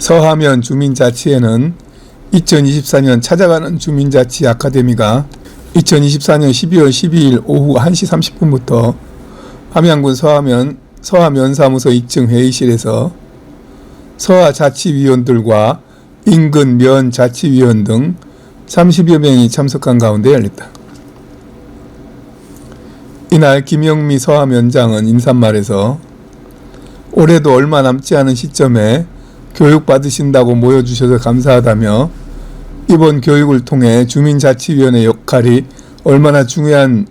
서하면 주민자치회는 2024년 찾아가는 주민자치 아카데미가 2024년 12월 12일 오후 1시 30분부터 함양군 서하면사무소 2층 회의실에서 서하자치위원들과 인근 면자치위원 등 30여 명이 참석한 가운데 열렸다. 이날 김영미 서하면장은 인사말에서 올해도 얼마 남지 않은 시점에 교육받으신다고 모여주셔서 감사하다며 이번 교육을 통해 주민자치위원회 역할이 얼마나 중요한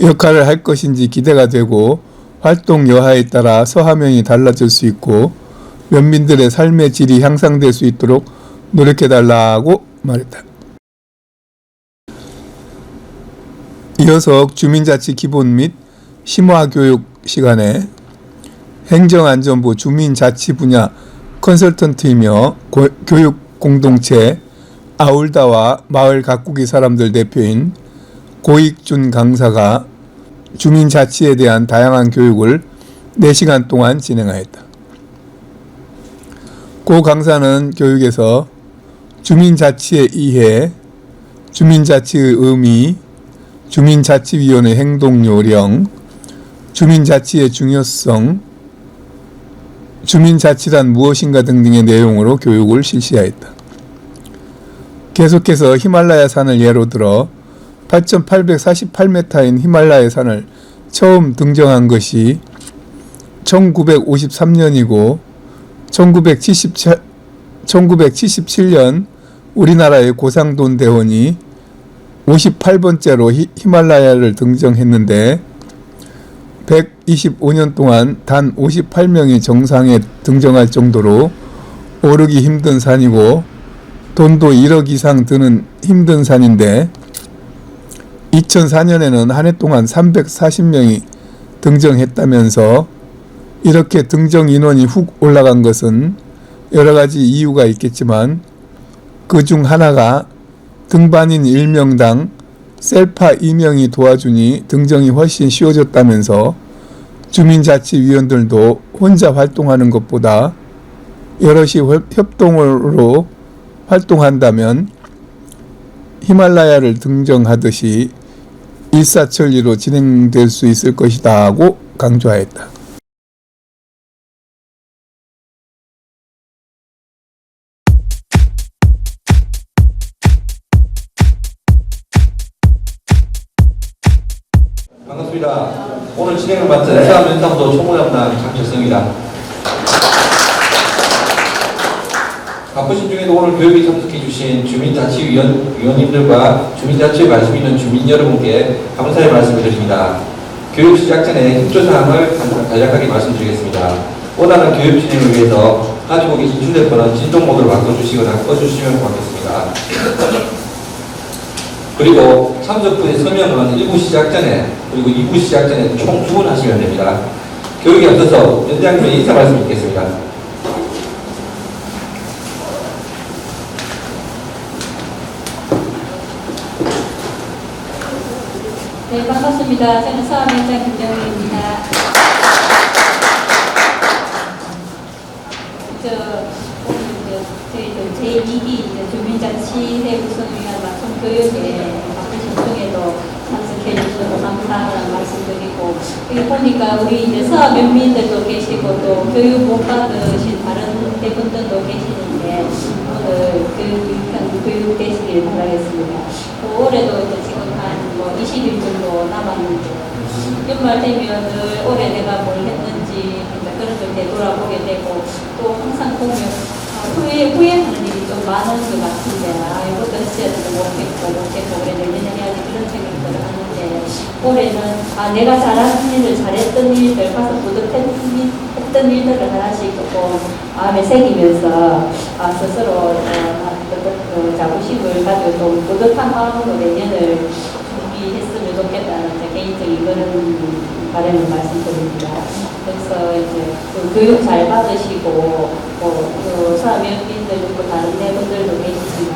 역할을 할 것인지 기대가 되고 활동 여하에 따라 서하면이 달라질 수 있고 면민들의 삶의 질이 향상될 수 있도록 노력해달라고 말했다. 이어서 주민자치 기본 및 심화교육 시간에 행정안전부 주민자치 분야 컨설턴트이며 교육공동체 아울다와 마을 가꾸기 사람들 대표인 고익준 강사가 주민자치에 대한 다양한 교육을 4시간 동안 진행하였다. 고 강사는 교육에서 주민자치의 이해, 주민자치의 의미, 주민자치위원회 행동요령, 주민자치의 중요성, 주민자치란 무엇인가 등등의 내용으로 교육을 실시하였다. 계속해서 히말라야 산을 예로 들어 8,848m인 히말라야 산을 처음 등정한 것이 1953년이고 1977년 우리나라의 고상돈 대원이 58번째로 히말라야를 등정했는데 125년 동안 단 58명이 정상에 등정할 정도로 오르기 힘든 산이고 돈도 1억 이상 드는 힘든 산인데 2004년에는 한 해 동안 340명이 등정했다면서 이렇게 등정 인원이 훅 올라간 것은 여러 가지 이유가 있겠지만 그 중 하나가 등반인 1명당 셀파 2명이 도와주니 등정이 훨씬 쉬워졌다면서 주민자치위원들도 혼자 활동하는 것보다 여럿이 협동으로 활동한다면 히말라야를 등정하듯이 일사천리로 진행될 수 있을 것이다 하고 강조하였다. 반갑습니다. 오늘 진행을 맡은 서하면사무소 총무담당 장철성입니다. 바쁘신 중에도 오늘 교육에 참석해 주신 주민자치위원님들과 주민자치에 관심 있는 주민 여러분께 감사의 말씀을 드립니다. 교육 시작 전에 협조사항을 간략하게 말씀드리겠습니다. 원하는 교육 진행을 위해서 가지고 계신 휴대폰은 진동 모드로 바꿔주시거나 꺼주시면 고맙겠습니다. 그리고 참석 후의 서명은 1부 시작 전에 그리고 2부 시작 전에 총 2번 하시면 됩니다. 교육에 앞서서 연장님의 인사 말씀 있겠습니다. 네, 반갑습니다. 저는 서하면장 김정희입니다. 저희들 제2기 주민자치회 구성을 위한 맞춤 교육에 바쁘신 중에도 참석해 주셔서 감사하다는 말씀드리고, 여기 보니까 우리 이제 서면민들도 계시고 또 교육 못 받으신 다른 대분들도 계시는데 오늘 교육 되시길 바라겠습니다. 올해도 이제 지금 한 20일 정도 남았는데 연말 되면 늘 올해 내가 뭘 했는지 그런 걸 되돌아보게 되고 또 항상 보면 후회하는 일이 좀 많은 것 같은데 이것도 했어야 되도 못했고 그래 내년에 해야지 그런 생각들을 하는데 올해는 내가 잘한 일을 잘했던 일들 가서 뿌듯했던 일들을 하나씩 조금 마음에 새기면서 스스로 자부심을 가지고 좀 뿌듯한 마음으로 내년을 준비했으면 좋겠다는 제 개인적인 그런 바람을 말씀드립니다. 그래서 이제 교육 잘 받으시고 서하면민들 있고 다른 분들도 계시지만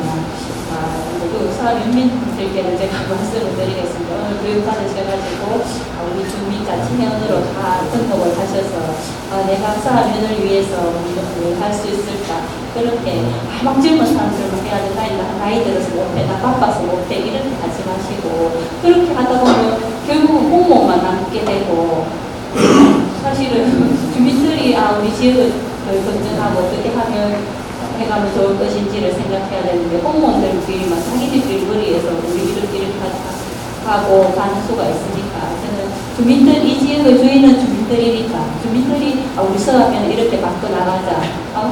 교육 사람 인민들께는 제가 말씀을 드리겠습니다. 오늘 교육받으셔가지고 우리 주민자치회원으로 다 등록을 하셔서 내가 사회면을 위해서 뭘 할 수 있을까 그렇게 막 젊은 사람들만 해야 된다 나이 들어서 못해 나 바빠서 못해 이렇게 하지 마시고 그렇게 하다 보면 결국은 공무원만 남게 되고 사실은 주민들이 우리 지역을 건전하고 어떻게 하면 해가면 좋을 것인지를 생각해야 되는데 공무원들끼리만 자기들끼리 머리에서 우리 이렇게 하고 가는 수가 있으니까 저는 주민들 이 지역의 주인은 주민들이니까 주민들이 우리 서하면 이렇게 바꿔나가자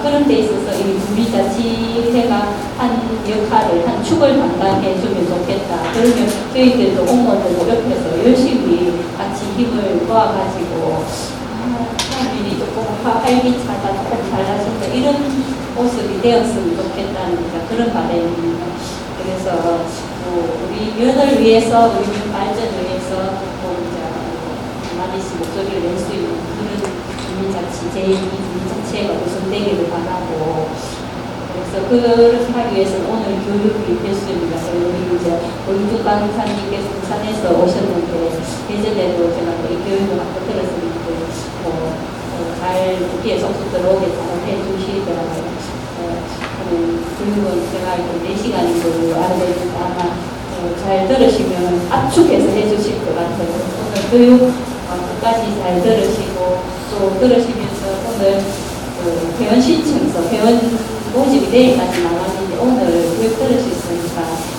그런 데 있어서 이 주민자치회가 한 역할을 한 축을 담당해 주면 좋겠다. 그러면 저희들도 공무원들도 옆에서 열심히 같이 힘을 모아가지고 사람들이 조금 활기차다 조금 달라진다 이런 모습이 되었으면 좋겠다는 그런 바람입니다. 그래서 우리 면을 위해서 우리 면 발전을 위해서 한마디씩 목소리를 낼 수 있는 그런 주민자치 제2주민자치회가 구성되기를 바라고 그래서 그렇게 하기 위해서는 오늘 교육이 필수입니다. 우리 이제 오윤주 강사님께서 부산에서 오셨는데 예전에도 제가 이 교육을 한번 들었었는데 잘 귀에 쏙쏙 들어오게 잘 해주시더라고요. 교육은 제가 알고 4시간인 걸로 알고 있는데 아마 잘 들으시면 압축해서 해주실 것 같아요. 오늘 교육 끝까지 잘 들으시고 또 들으시면서 오늘 회원 신청서, 회원 모집이 내일까지 나왔는데 오늘 교육 들으셨으니까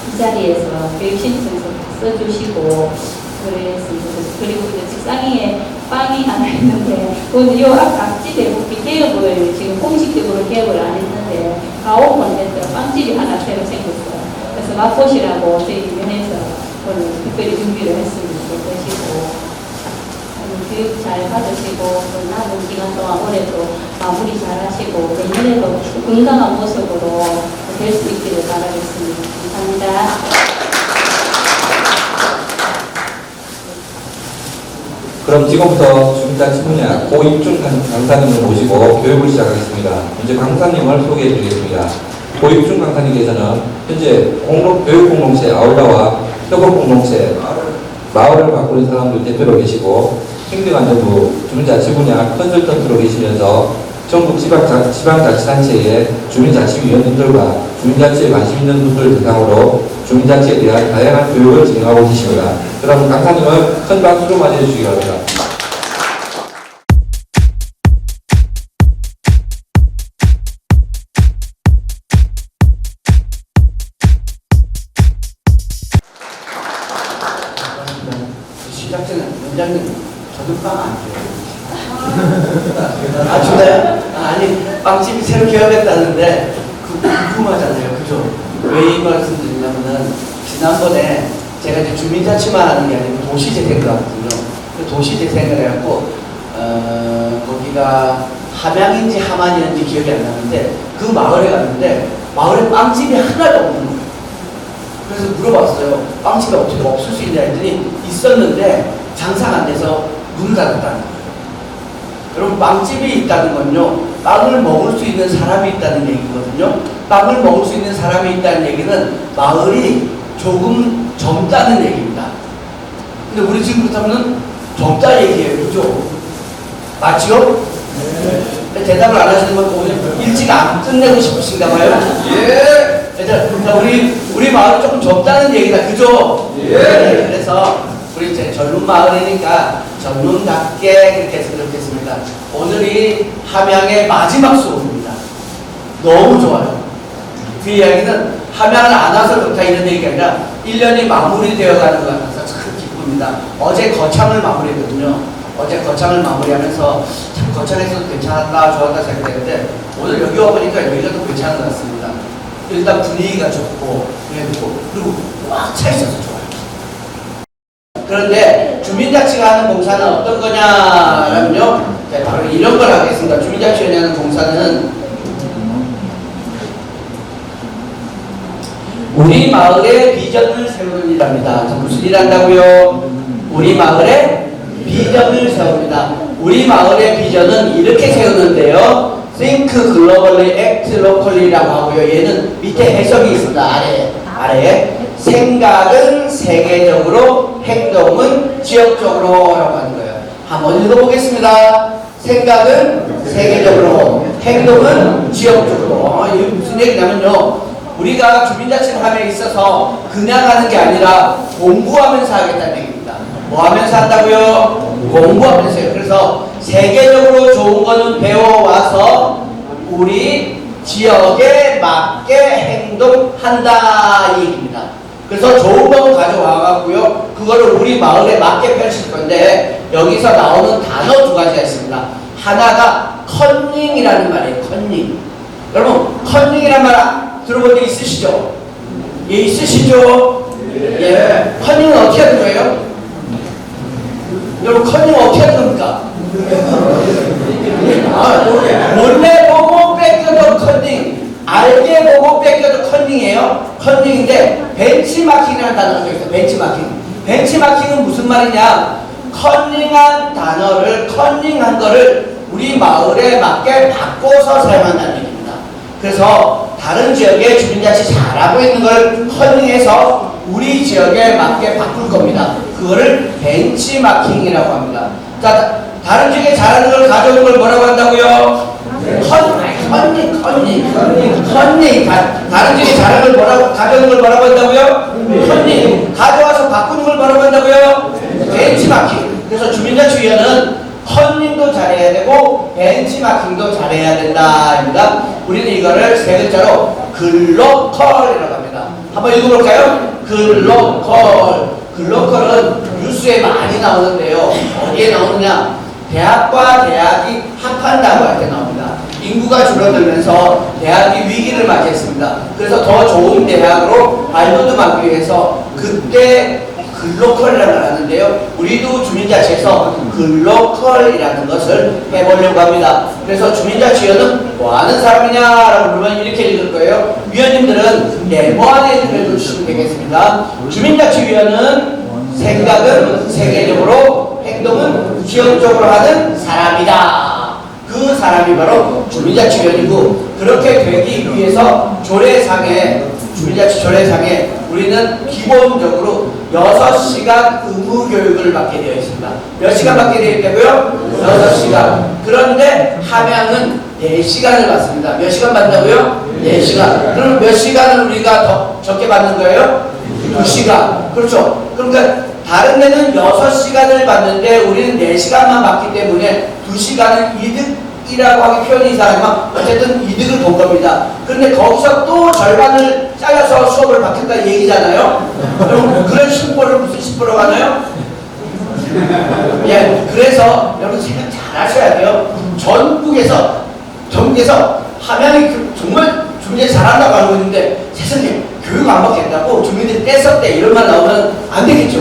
이 자리에서 교육 신청서 써주시고 그랬습니다. 그리고 이제 책상에 빵이 하나 있는데 오늘 요 앞집에 복귀 개업을 지금 공식적으로 개업을 안 했는데 가오픈 했더니 빵집이 하나 새로 생겼어요. 그래서 맛보시라고 저희 면에서 오늘 특별히 준비를 했습니다. 보시고 교육 잘 받으시고 또 남은 기간 동안 올해도 마무리 잘 하시고 내년에도 건강한 모습으로 될 수 있기를 바라겠습니다. 감사합니다. 그럼 지금부터 주민자치 분야 고입중 강사님을 모시고 교육을 시작하겠습니다. 먼저 강사님을 소개해 드리겠습니다. 고입중 강사님께서는 현재 교육공동체 아울라와 협업공동체 마을을 바꾸는 사람들 대표로 계시고 행정안전부 주민자치 분야 컨설턴트로 계시면서 전국 지방자치단체의 주민자치위원님들과 주민자치에 관심 있는 분들 대상으로 주민자치에 대한 다양한 교육을 진행하고 계십니다. 그럼 강사님을 큰 박수로 맞이해 주시기 바랍니다. 시작자는 원장님 저도 빵 안 줘요. 주나요? 아니 빵집이 새로 개업했다는데 궁금하잖아요. 그죠? 왜 이 말씀 드리냐면은 지난번에 제가 이제 주민자치만 하는 게 아니고 도시재생을 하거든요. 그 도시재생을 해갖고 거기가 함양인지 함안이었는지 기억이 안 나는데 그 마을에 갔는데 마을에 빵집이 하나도 없는 거예요. 그래서 물어봤어요. 빵집이 어떻게 없을 수 있냐 했더니 있었는데 장사가 안 돼서 문을 닫았다는 거예요. 여러분 빵집이 있다는 건요. 빵을 먹을 수 있는 사람이 있다는 얘기거든요. 빵을 먹을 수 있는 사람이 있다는 얘기는 마을이 조금 젊다는 얘기입니다. 근데 우리 지금 그렇다면 젊다 얘기예요. 그죠? 맞죠? 네. 대답을 안 하시는 건 오늘 일찍 안 끝내고 싶으신가 봐요? 예! 우리 마을이 조금 젊다는 얘기다. 그죠? 예! 네, 그래서 우리 이제 젊은 마을이니까 젊음답게 그렇게 했으면 좋겠습니다. 오늘이 함양의 마지막 수업입니다. 너무 좋아요. 그 이야기는 함양을 안 와서 그렇다 이런 얘기가 아니라 1년이 마무리되어 가는 것 같아서 참 기쁩니다. 어제 거창을 마무리했거든요. 어제 거창을 마무리하면서 참 거창에서도 괜찮았다 좋았다 생각했는데 오늘 여기 와보니까 여기가 더 괜찮은 것 같습니다. 일단 분위기가 좋고 그리고 꽉 차 있어서 좋아요. 그런데 주민자치가 하는 봉사는 어떤 거냐면요. 네, 바로 이런 걸 하겠습니다. 주민자치원이 하는 봉사는 우리 마을의 비전을 세우는 일합니다. 무슨 일 한다고요? 우리 마을의 비전을 세웁니다. 우리 마을의 비전은 이렇게 세우는데요. Think globally, act locally라고 하고요. 얘는 밑에 해석이 있습니다. 아래에. 생각은 세계적으로, 행동은 지역적으로 라고 하는 거예요. 한번 읽어보겠습니다. 생각은 세계적으로, 행동은 지역적으로. 이게 무슨 얘기냐면요, 우리가 주민자치함에 있어서 그냥 하는 게 아니라 공부하면서 하겠다는 얘기입니다. 뭐 하면서 한다고요? 공부하면서요. 그래서 세계적으로 좋은 거는 배워와서 우리 지역에 맞게 행동한다 이 얘기입니다. 그래서 좋은 거 가져와갖고요, 그거를 우리 마을에 맞게 펼칠 건데, 여기서 나오는 단어 두 가지가 있습니다. 하나가 컨닝이라는 말이에요. 컨닝. 여러분, 컨닝이라는 말 들어본 적 있으시죠? 예, 있으시죠? 예. 컨닝은 어떻게 하는 거예요? 여러분, 컨닝 어떻게 하는 겁니까? 몰래 보고 뺏겨도 컨닝, 알게 보고 뺏겨도 컨닝이에요. 컨닝인데 벤치마킹이라는 단어가 있어요. 벤치마킹. 벤치마킹은 무슨 말이냐? 컨닝한 단어를, 컨닝한 거를 우리 마을에 맞게 바꿔서 사용한다는 얘기입니다. 그래서 다른 지역에 주민자치 잘하고 있는 걸 컨닝해서 우리 지역에 맞게 바꿀 겁니다. 그거를 벤치마킹이라고 합니다. 자, 다른 지역에 잘하는 걸 가져오는 걸 뭐라고 한다고요? 컨닝. 다른 지역에 잘하는 걸 뭐라고, 가져오는 걸 뭐라고 한다고요? 컨닝. 가져와서 바꾸는 걸 뭐라고 한다고요? 벤치마킹. 그래서 주민자치위원회는 컨닝도 잘해야 되고 벤치마킹도 잘해야 된다입니다. 우리는 이거를 세 글자로 글로컬이라고 합니다. 한번 읽어볼까요? 글로컬. 글로컬은 뉴스에 많이 나오는데요. 어디에 나오느냐? 대학과 대학이 합한다고 할 때 나옵니다. 인구가 줄어들면서 대학이 위기를 맞이했습니다. 그래서 더 좋은 대학으로 발돋움하기 위해서 그때 글로컬이라는 걸 하는데요. 우리도 주민자치에서 글로컬이라는 것을 해보려고 합니다. 그래서 주민자치위원은 뭐 하는 사람이냐라고 물으면 이렇게 읽을 거예요. 위원님들은 네모 안에 읽어주시면 되겠습니다. 주민자치위원은 생각은 세계적으로, 행동은 지역적으로 하는 사람이다. 그 사람이 바로 주민자치위원이고, 그렇게 되기 위해서 조례상에, 주민자치 조례상에 우리는 기본적으로 6시간 의무교육을 받게 되어 있습니다. 몇 시간 받게 되어 있다고요? 6시간. 그런데 함양은 4시간을 받습니다. 몇 시간 받는다고요? 4시간. 그럼 몇 시간을 우리가 더 적게 받는 거예요? 2시간. 그렇죠. 그러니까 다른 데는 6시간을 받는데 우리는 4시간만 받기 때문에 2시간은 이득이라고 하기 표현이 이상하지만 어쨌든 이득을 본 겁니다. 그런데 거기서 또 절반을 잘라서 수업을 받겠다 얘기잖아요. 그럼 그런 심보를 무슨 심보라고 하나요? 예, 그래서 여러분 생각 잘 하셔야 돼요. 전국에서 함양이 정말 주민들이 잘한다고 알고 있는데 세상에 교육 안 받겠다고 주민들이 떼었대 이런 말 나오면 안 되겠죠.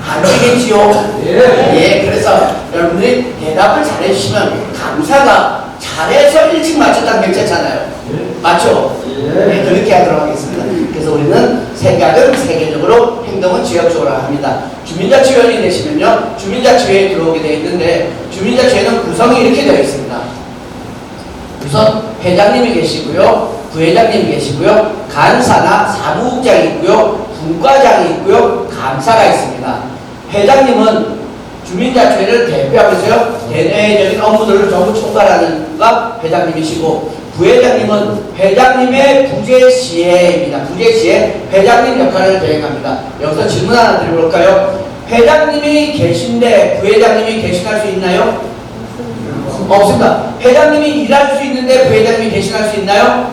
안 되겠지요. 예, 그래서 여러분들이 대답을 잘해주시면 감사가 잘해서 일찍 맞췄다면 괜찮잖아요. 맞죠? 네, 그렇게 하도록 하겠습니다. 그래서 우리는 생각은 세계적으로, 행동은 지역적으로 합니다. 주민자치위원이 되시면요, 주민자치회에 들어오게 되어 있는데, 주민자치회는 구성이 이렇게 되어 있습니다. 우선 회장님이 계시고요, 부회장님이 계시고요, 간사나 사무국장이 있고요, 분과장이 있고요, 감사가 있습니다. 회장님은 주민자치회를 대표하면서요, 대내적인 업무들을 전부 총괄하는 가 회장님이시고, 부회장님은 회장님의 부재시해입니다. 부재시해 회장님 역할을 대행합니다. 여기서 질문 하나 드려볼까요? 회장님이 계신데 부회장님이 대신할 수 있나요? 없습니다. 회장님이 일할 수 있는데 부회장님이 대신할 수 있나요?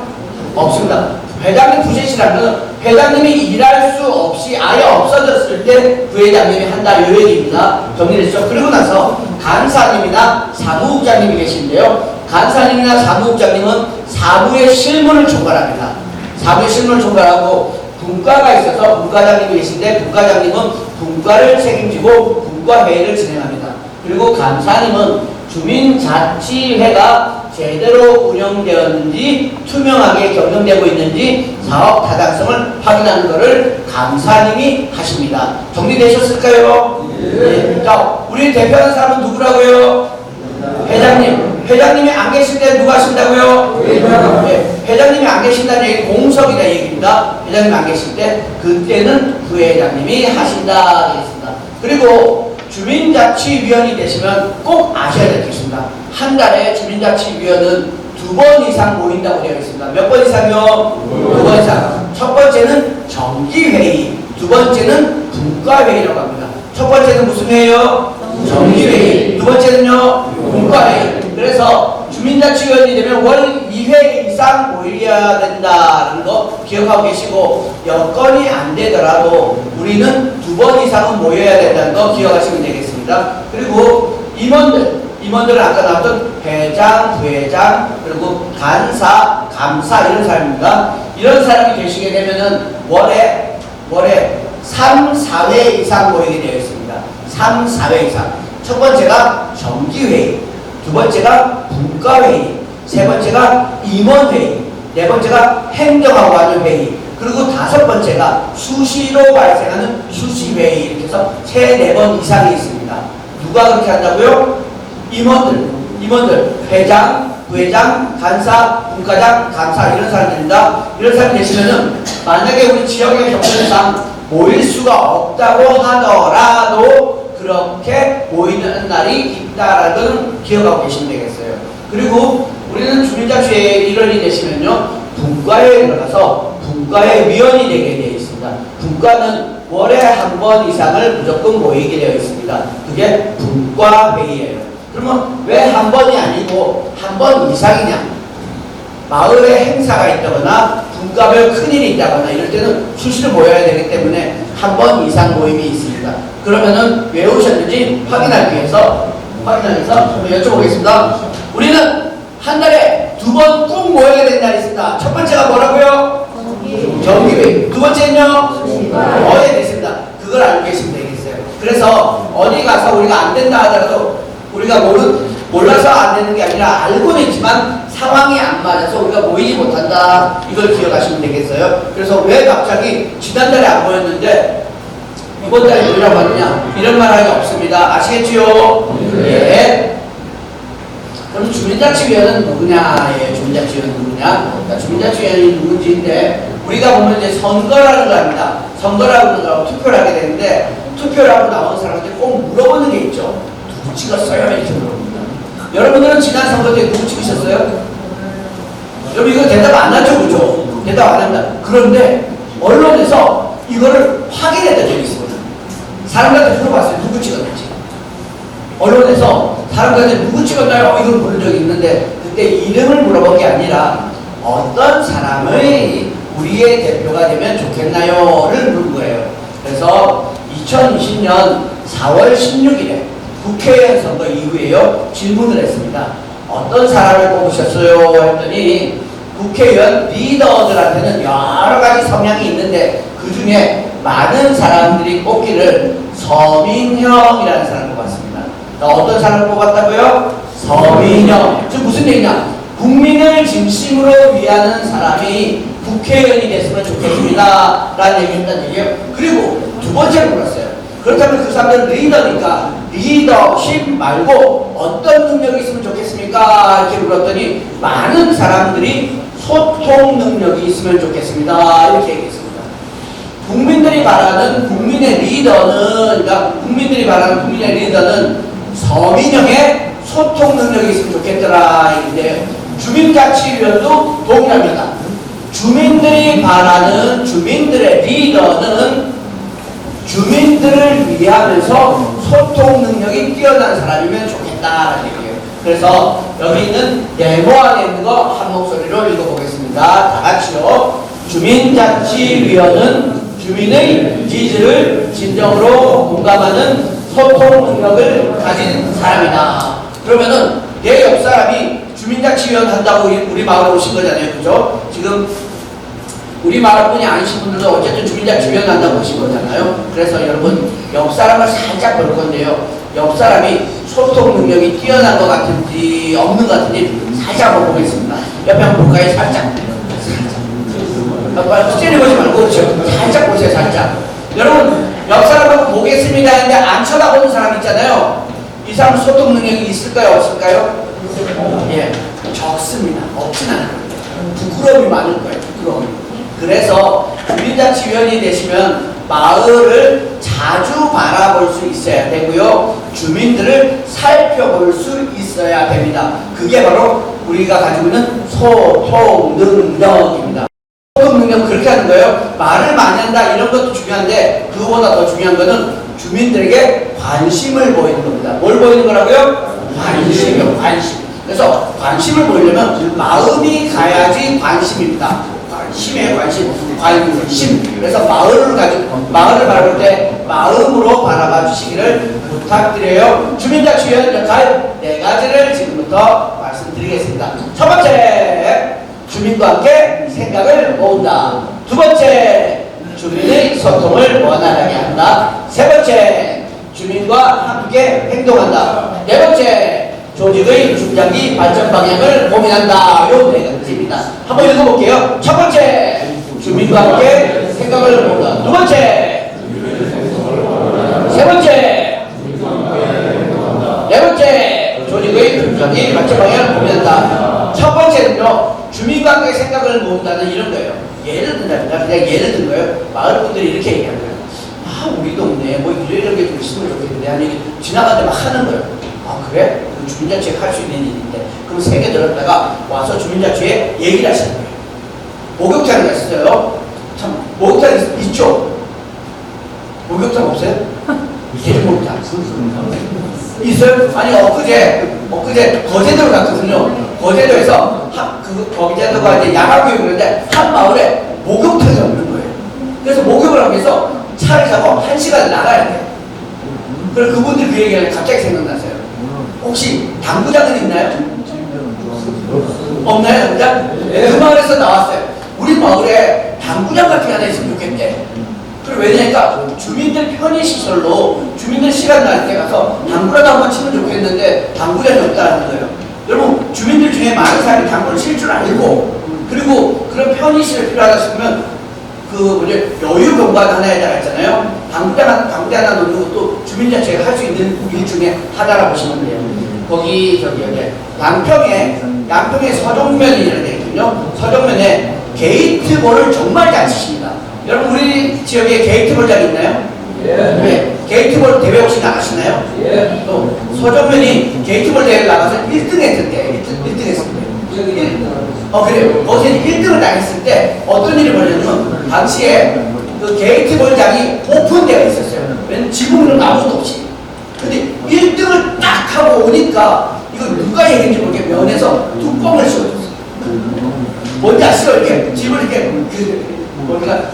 없습니다. 회장님 부재시라면 회장님이 일할 수 없이 아예 없어졌을 때 부회장님이 한다 이 얘기입니다. 정리됐죠? 그리고 나서 간사님이나 사무국장님이 계신데요. 간사님이나 사무국장님은 사무의 실무를 총괄합니다. 사무의 실무를 총괄하고 분과가 있어서 분과장님이 계신데 분과장님은 분과를 책임지고 분과회의를 진행합니다. 그리고 감사님은 주민자치회가 제대로 운영되었는지 투명하게 경영되고 있는지 사업 타당성을 확인하는 것을 감사님이 하십니다. 정리되셨을까요? 네. 자, 우리 대표하는 사람은 누구라고요? 회장님. 회장님이 안 계실 때 누가 하신다고요? 네, 회장님이 안 계신다는 얘기 공석이다 얘기입니다. 회장님이 안 계실 때 그때는 부회장님이 하신다 되겠습니다. 그리고 주민자치위원이 되시면 꼭 아셔야 될 게 있습니다. 한 달에 주민자치위원은 2번 이상 모인다고 되어 있습니다. 몇 번 이상요? 2번 이상. 첫 번째는 정기회의, 두 번째는 분과회의라고 합니다. 첫 번째는 무슨 회의요? 정기회의. 두 번째는요? 분과회의. 그래서 주민자치위원이 되면 월 2회 이상 모여야 된다는 거 기억하고 계시고, 여건이 안 되더라도 우리는 2번 이상은 모여야 된다는 거 기억하시면 되겠습니다. 그리고 임원들은 아까 나왔던 회장, 부회장, 그리고 간사, 감사 이런 사람입니다. 이런 사람이 되시게 되면은 월에 3, 4회 이상 모이게 되어 있습니다. 3, 4회 이상. 첫 번째가 정기회의, 두 번째가 분과회의, 세 번째가 임원회의, 네 번째가 행정하고 하는 회의, 그리고 다섯 번째가 수시로 발생하는 수시회의, 이렇게 해서 3, 4번 이상이 있습니다. 누가 그렇게 한다고요? 임원들, 회장, 부회장, 간사, 분과장, 감사 이런 사람들입니다. 이런 사람이 되시면은 만약에 우리 지역의 형편상 모일 수가 없다고 하더라도 그렇게 모이는 날이 있다라는 걸 기억하고 계시면 되겠어요. 그리고 우리는 주민자치회 일원이 되시면요, 분과에 들어가서 분과의 위원이 되게 되어 있습니다. 분과는 월에 한 번 이상을 무조건 모이게 되어 있습니다. 그게 분과회의예요. 그러면 왜 한 번이 아니고 한 번 이상이냐? 마을에 행사가 있다거나 분과별 큰일이 있다거나 이럴 때는 수시로 모여야 되기 때문에 한 번 이상 모임이 있습니다. 그러면은 외우셨는지 확인하기 위해서 한번 여쭤보겠습니다. 우리는 한 달에 2번 꼭 모여야 되는 날이 있습니다. 첫 번째가 뭐라고요? 정기회의. 두 번째는요? 모여야 되겠습니다. 그걸 알고 계시면 되겠어요. 그래서 어디 가서 우리가 안 된다 하더라도 우리가 몰라서 안 되는 게 아니라 알고는 있지만 상황이 안 맞아서 우리가 모이지 못한다. 이걸 기억하시면 되겠어요. 그래서 왜 갑자기 지난달에 안 모였는데 이번 달에 모이라고 하느냐, 이런 말 하기 없습니다. 아시겠지요? 예. 그럼 주민자치위원은 누구냐? 예, 주민자치위원은 누구냐? 그러니까 주민자치위원이 누군지인데, 우리가 보면 이제 선거라는 걸 합니다. 선거라고 하는 거하고 투표를 하게 되는데, 투표를 하고 나온 사람한테 꼭 물어보는 게 있죠. 누구 찍었어요? 이렇게 물어봅니다. 여러분들은 지난 선거 때 누구 찍으셨어요? 여러분 이거 대답 안 하죠, 그죠? 대답 안 합니다. 그런데 언론에서 이거를 확인했던 적이 있습니다. 사람들한테 물어봤어요. 누구 찍었는지. 언론에서 사람들한테 누구 찍었나요? 이걸 물은 적이 있는데, 그때 이름을 물어본 게 아니라 어떤 사람의 우리의 대표가 되면 좋겠나요?를 물은 거예요. 그래서 2020년 4월 16일에 국회의원 선거 이후에요, 질문을 했습니다. 어떤 사람을 뽑으셨어요? 했더니 국회의원 리더들한테는 여러 가지 성향이 있는데 그 중에 많은 사람들이 뽑기를 서민형이라는 사람을 뽑았습니다. 어떤 사람을 뽑았다고요? 서민형. 즉 무슨 얘기냐? 국민을 진심으로 위하는 사람이 국회의원이 됐으면 좋겠습니다 라는 얘기를 했다는 얘기예요. 그리고 두 번째로 물었어요. 그렇다면 그 사람들은 리더니까 리더십 말고 어떤 능력이 있으면 좋겠습니까? 이렇게 물었더니 많은 사람들이 소통 능력이 있으면 좋겠습니다 이렇게 얘기했습니다. 국민들이 바라는 국민의 리더는, 그러니까 국민들이 바라는 국민의 리더는 서민형의 소통 능력이 있으면 좋겠더라 이런데요. 주민자치위원도 동일합니다. 주민들이 바라는 주민들의 리더는 주민들을 위하면서 소통 능력이 뛰어난 사람이면 좋겠다라는 얘기예요. 그래서 여기 있는 네모 안에 있는 거 한 목소리로 읽어보겠습니다. 다 같이요. 주민자치위원은 주민의 니즈를 진정으로 공감하는 소통 능력을 가진 사람이다. 그러면은 내 옆 사람이 주민자치위원 한다고 우리 마을에 오신 거잖아요. 그죠? 지금 우리 마을뿐이 아니신 분들도 어쨌든 주민자치위원 한다고 오신 거잖아요. 그래서 여러분 옆 사람을 살짝 볼 건데요. 옆 사람이 소통 능력이 뛰어난 것 같은지 없는 것 같은지 살짝 한번 보겠습니다. 옆에 한번 볼까요? 살짝. 찌르보지 말고 그렇죠. 살짝 보세요. 살짝. 여러분 옆 사람하고 보겠습니다 했는데 안 쳐다보는 사람 있잖아요. 이 사람 소통 능력이 있을까요? 없을까요? 예, 적습니다. 없진 않아요. 부끄러움이 많을 거예요. 부끄러움이. 그래서 주민자치위원이 되시면 마을을 자주 바라볼 수 있어야 되고요. 주민들을 살펴볼 수 있어야 됩니다. 그게 바로 우리가 가지고 있는 소통 능력입니다. 소통 능력은 그렇게 하는 거예요. 말을 많이 한다 이런 것도 중요한데 그거보다 더 중요한 거는 주민들에게 관심을 보이는 겁니다. 뭘 보이는 거라고요? 관심이요. 관심. 그래서 관심을 보이려면 마음이 가야지 관심입니다. 관심에 관심. 그래서 마을을 바라볼 때 마음으로 바라봐 주시기를 부탁드려요. 주민자치위원 역할 4가지를 지금부터 말씀드리겠습니다. 첫 번째, 주민과 함께 생각을 모은다. 두 번째, 주민의 소통을 원활하게 한다. 세 번째, 주민과 함께 행동한다. 네 번째, 조직의 중장기 발전 방향을 고민한다. 요 4가지입니다. 한번 읽어볼게요. 첫 번째, 주민과 함께 생각을 모은다. 두 번째, 세 번째, 네 번째, 조직의 중장기 발전 방향을 고민한다. 첫 번째는요, 주민과 함께 생각을 모은다는 이런 거예요. 예를 든답니다. 그냥 예를 든 거예요. 마을 분들이 이렇게 얘기하는 거예요. 아, 우리 동네에 뭐 이런 게 좀 있으면 좋겠는데 하니 지나가는데 막 하는 거예요. 아, 그래? 주민자치회 할 수 있는 일인데. 그럼 세개 들었다가 와서 주민자치회에 얘기를 하시는 거예요. 목욕탕이 있어요. 참, 목욕탕 있죠? 목욕탕 없어요? 목욕탕. 있어요? 아니, 엊그제 거제도를 갔거든요. 거제도에서 거제도가 이제 야간교육인데 한 마을에 목욕탕이 없는 거예요. 그래서 목욕을 하기 위해서 차를 타고 1시간 나가야 돼요. 그래서 그분들 그 얘기가 갑자기 생각나서요. 혹시 당구장은 있나요? 없나요, 당구장? 네. 그 마을에서 나왔어요. 우리 마을에 당구장 같은 게 하나 있으면 좋겠대. 그리고 왜냐니까 주민들 편의시설로 주민들 시간 날 때 가서 당구라도 한번 치면 좋겠는데 당구장이 없다는 거예요. 여러분, 주민들 중에 많은 사람이 당구를 칠 줄 알고 그리고 그런 편의시설 필요하다 싶으면 여유 공간 하나 해달라 했잖아요. 당구장 하나 놓는 것도 주민자치회가 할 수 있는 일 중에 하나라 보시면 돼요. 거기 양평에 서정면이라는 데 있거든요. 서정면에 게이트볼을 정말 잘 치십니다. 여러분, 우리 지역에 게이트볼 잘 있나요? 예. 네. 게이트볼 대회 혹시 나가시나요? 예. 또 서정면이 게이트볼 대회를 나가서 1등 했을 때 1등 했을 때 그래요. 거기서 1등을 당했을 때 어떤 일이 벌어졌냐면 당시에 그 게이트볼장이 오픈되어 있었어요. 왜냐면 지붕은 아무것도 없이. 근데 1등을 딱 하고 오니까 이거 누가 얘기했는지 모르게 면에서 뚜껑을 씌워줬어요. 뭔지 아시죠? 이렇게 집을 이렇게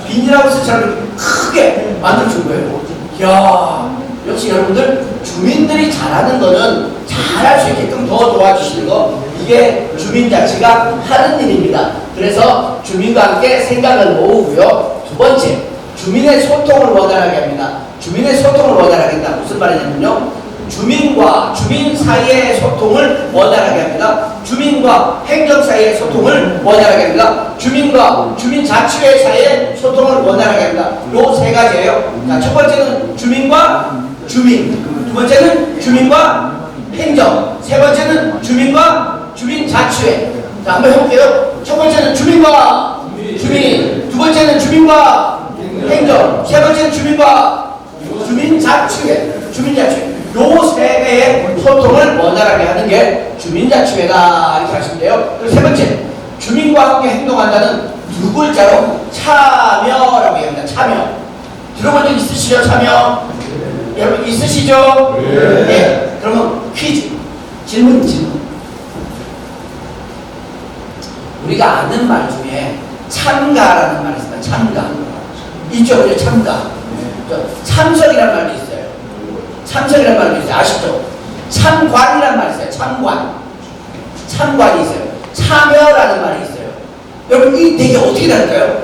비닐하우스처럼 크게 만들어준 거예요. 이야, 역시 여러분들 주민들이 잘하는 거는 잘할 수 있게끔 더 도와주시는 거, 이게 주민자치가 하는 일입니다. 그래서 주민과 함께 생각을 모으고요. 두 번째, 주민의 소통을 원활하게 합니다. 주민의 소통을 원활하게 한다. 무슨 말이냐면요, 주민과 주민 사이의 소통을 원활하게 합니다. 주민과 행정 사이의 소통을 원활하게 합니다. 주민과 주민자치회 사이의 소통을 원활하게 합니다. 요 3가지예요. 자, 첫 번째는 주민과 주민, 두 번째는 주민과 행정, 세 번째는 주민과 주민자치회. 자, 한번 해볼게요. 첫 번째는 주민과 주민, 두 번째는 주민과 행정, 세 번째는 주민과 주민자치회. 요 3개의 소통을 원활하게 하는 게 주민자치회다, 이렇게 하시면 돼요. 그리고 세 번째, 주민과 함께 행동한다는 2글자로 참여라고 합니다. 참여. 들어본 적 있으시죠? 참여? 여러분 있으시죠? 네. 그러면 퀴즈, 질문. 우리가 아는 말 중에 참가라는 말이 있습니다. 참가. 있죠? 그죠? 참가. 참석이라는 말도 있어요. 참석이라는 말도 있어요. 아시죠? 참관이라는 말이 있어요. 참관이 있어요. 참여라는 말이 있어요. 여러분, 이 4개 어떻게 다를까요?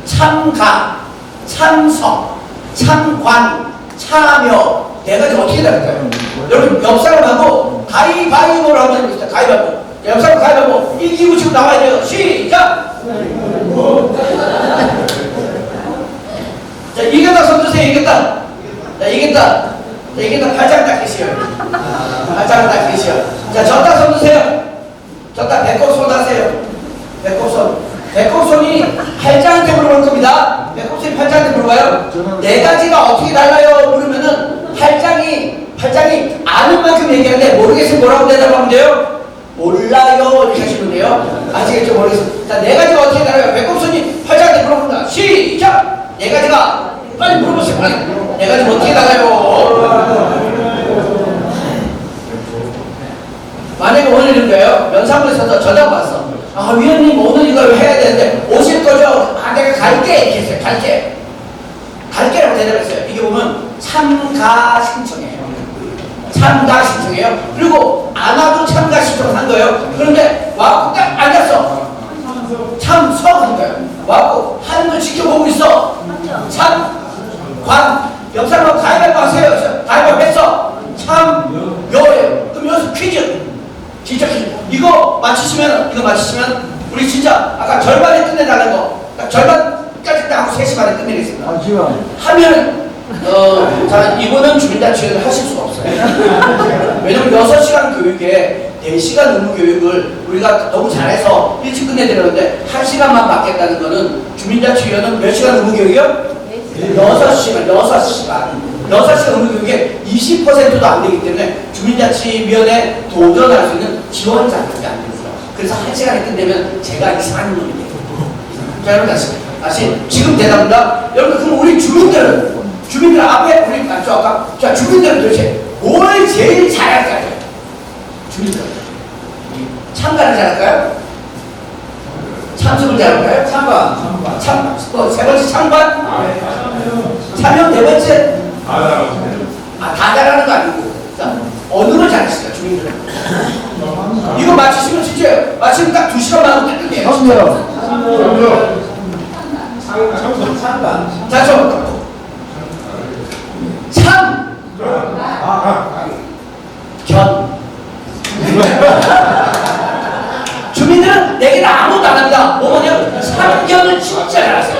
참가, 참석, 참관, 참여. 4가지 어떻게 다를까요? 여러분, 옆 사람하고 가위바위보를 한번 해보세요. 가위바위보. 옆 사람 가위바위보. 이기고 지금 나와야 돼요. 시작! 자, 이겼다 손 드세요. 이겼다. 자, 이겼다. 이게 다 팔짱 닦으시오. 팔짱 닦으시오. 자, 졌다 손 드세요. 졌다 배꼽 손 하세요. 배꼽 손. 배꼽 손이 팔짱한테 물어볼 겁니다. 배꼽 손이 팔짱한테 물어봐요. 네 가지가 어떻게 달라요? 물으면은 팔짱이 아는 만큼 얘기하는데 모르겠으면 뭐라고 대답하면 돼요? 몰라요. 이렇게 하시면 돼요. 아시겠죠? 모르겠어요. 자, 네 가지가 어떻게 달라요? 배꼽 손이 팔짱한테 물어봅니다. 시작! 네 가지가 빨리 물어보세요. 빨리. 네 가지 어떻게 달라요? 만약에 오늘 이런거예요. 면사무소에서 저장 봤어. 아, 위원님 오늘 이걸 해야 되는데 오실 거죠? 아, 내가 갈게 이렇게 했어요. 갈게라고 대답했어요. 이게 보면 참가 신청이에요. 참가 신청이에요. 그리고 안 와도 참가 신청을 한 거예요. 그런데 와고 딱 앉았어. 참석한 거예요. 와고 하는 걸 지켜보고 있어. 참관 옆사람 가위바위보 하세요. 가위바위보 했어. 참여예요. 그럼 여기서 퀴즈. 진짜 퀴즈. 이거 맞히시면 우리 진짜 아까 절반에 끝내달라는 거 딱 절반까지 딱 하고 3시 반에 끝내겠습니다. 하면 자, 이거는 주민자치회를 하실 수가 없어요. 왜냐면 6시간 교육에 4시간 의무 교육을 우리가 너무 잘해서 일찍 끝내드렸는데 1시간만 받겠다는 거는 주민자치위원은 몇 시간 의무 교육이요? 6시간 의무 교육에 20%도 안 되기 때문에 주민자치위원회 도전할 수 있는 지원 자격이 안 됩니다. 그래서 1시간에 끝내면 제가 이상한 놈이 돼요. 자, 여러분 다시 지금 대답합니다. 여러분, 그럼 우리 주민들 앞에 우리 아까 자, 주민들은 도대체 뭘 제일 잘할까요? 주민들 참가를 잘할까요? 참석을 잘할까요? 참관. 세 번째 참관. 참여 네 번째. 다 잘하는 거 아니고. 자, 어느 걸 잘하실까요, 주민들은? 이거 맞히시면 진짜 맞히면 딱 2시간만 하고 끝내요. 참관. 자, 주민들은 내게는 아무것도 안 합니다. 뭐냐면 참견을 진짜 잘하세요.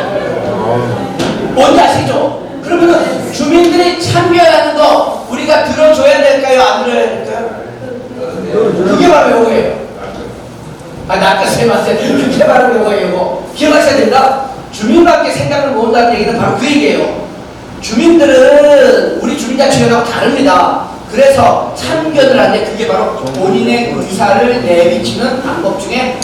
뭔지 아시죠? 그러면은 주민들이 참여하는 거 우리가 들어줘야 될까요? 안 들어야 될까요? 그게 바로 요거예요. 나 아까 쌤한테 그게 바로 요거예요. 기억하셔야 됩니다. 주민밖에 생각을 모은다는 얘기는 바로 그 얘기예요. 주민들은 우리 주민자치회하고 다릅니다. 그래서 참견을 하는데 그게 바로 본인의 의사를 내비치는 방법 중에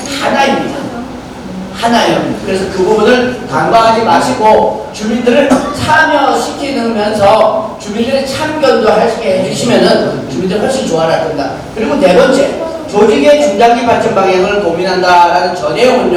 하나예요. 그래서 그 부분을 간과하지 마시고 주민들을 참여시키면서 주민들의 참견도 하시게 해주시면은 주민들 훨씬 좋아할 겁니다. 그리고 네 번째, 조직의 중장기 발전 방향을 고민한다라는 저 내용은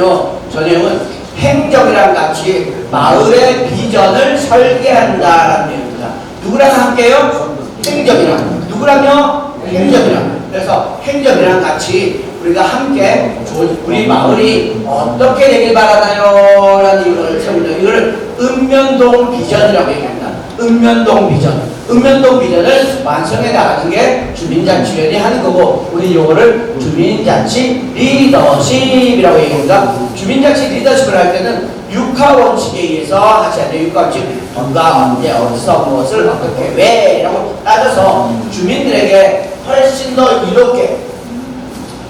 행정이랑 같이 마을의 비전을 설계한다라는 내용입니다. 누구랑 함께요? 행정이랑. 누구랑요? 행정이랑. 그래서 행정이랑 같이 우리가 함께 우리 마을이 어떻게 되길 바라나요? 라는 이걸 세웁니다. 이걸 읍면동 비전이라고 얘기합니다. 읍면동 비전을 완성해 나가는 게 주민자치위원회 하는 거고, 우리 요거를 주민자치 리더십이라고 얘기합니다. 주민자치 리더십을 할 때는 육하원칙에 의해서 하셔야 돼요. 육하원칙. 누가 언제 어디서 무엇을 어떻게 왜 라고 따져서 주민들에게 훨씬 더 이롭게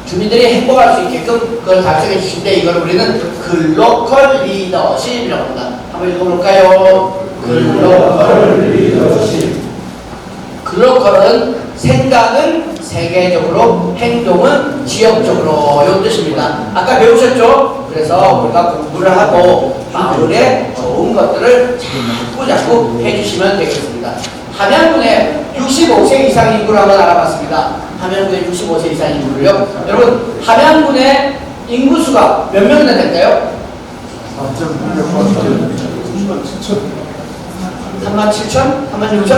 주민들이 행복할 수 있게끔 그걸 답변해 주시는데, 이걸 우리는 글로컬 리더십이라고 합니다. 한번 읽어볼까요? 글로컬 리더십. 글로컬은 생각은 세계적으로, 행동은 지역적으로, 이런 뜻입니다. 아까 배우셨죠? 그래서 우리가 공부를 하고 마을에 좋은 것들을 자꾸 해주시면 되겠습니다. 함양군에 65세 이상 인구를 한번 알아봤습니다. 함양군에 65세 이상 인구를요. 여러분, 함양군의 인구수가 몇 명이나 될까요? 37,000? 36,000?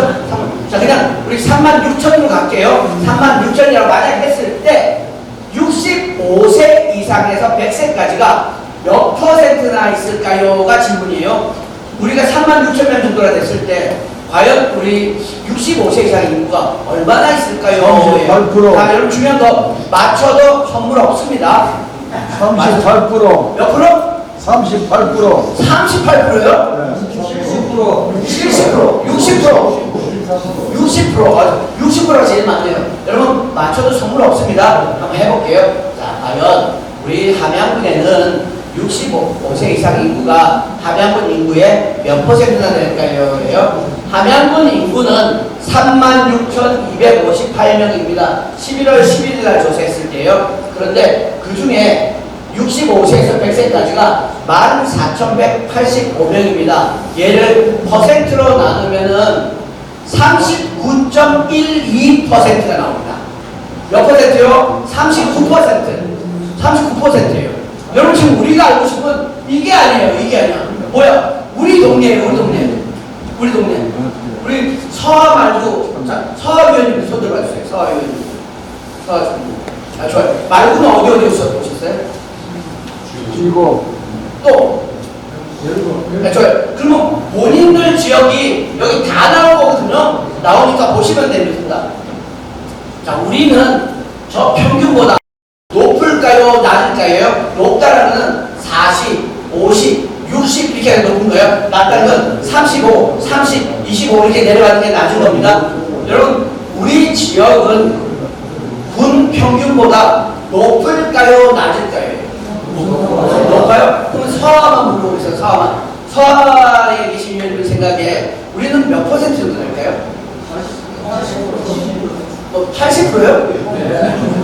자, 그냥 우리 36,000으로 갈게요. 36,000이라고 만약 했을 때 65세 이상에서 100세까지가 몇 %나 있을까요?가 질문이에요. 우리가 36,000명 정도가 됐을 때 과연 우리 65세 이상 인구가 얼마나 있을까요? 38%. 자, 여러분 중요한 거 맞춰도 선물 없습니다. 38%. 몇 프로? 38%. 38%요? 70%. 70%, 60%. 60%가 제일 많네요. 여러분 맞춰도 선물 없습니다. 한번 해볼게요. 자, 과연 우리 함양군에는 65세 이상 인구가 함양군 인구의 몇 퍼센트나 될까요? 함양군 인구는 36,258명입니다. 11월 11일 날 조사했을 때요. 그런데 그 중에 65세에서 100세까지가 14,185명입니다. 얘를 퍼센트로 나누면은 39.12%가 나옵니다. 몇 퍼센트요? 39%예요. 여러분 지금 우리가 알고 싶은 이게 아니에요. 이게 아니야. 뭐야? 우리 동네예요. 우리 동네. 우리 서하 말고, 자, 서하 위원님 손 들어봐주세요. 서하 위원님. 서하 위원님. 아, 좋아요. 말고는 어디 오셨어요? 지고 또? 네, 좋아요. 그러면 본인들 지역이 여기 다 나올 거거든요. 나오니까 보시면 됩니다. 자, 우리는 저 평균보다 높을까요? 낮을까요? 높다라는 건 40, 50, 60 이렇게 높은 거예요. 낮다는 건 35, 30, 25 이렇게 내려가는 게 낮은 겁니다. 여러분, 우리 지역은 군 평균보다 높을까요? 낮을까요? 높아요? 그럼 서하만 물어보세요. 서하에 계신 여러분 생각에 우리는 몇 퍼센트 정도 될까요? 80%요?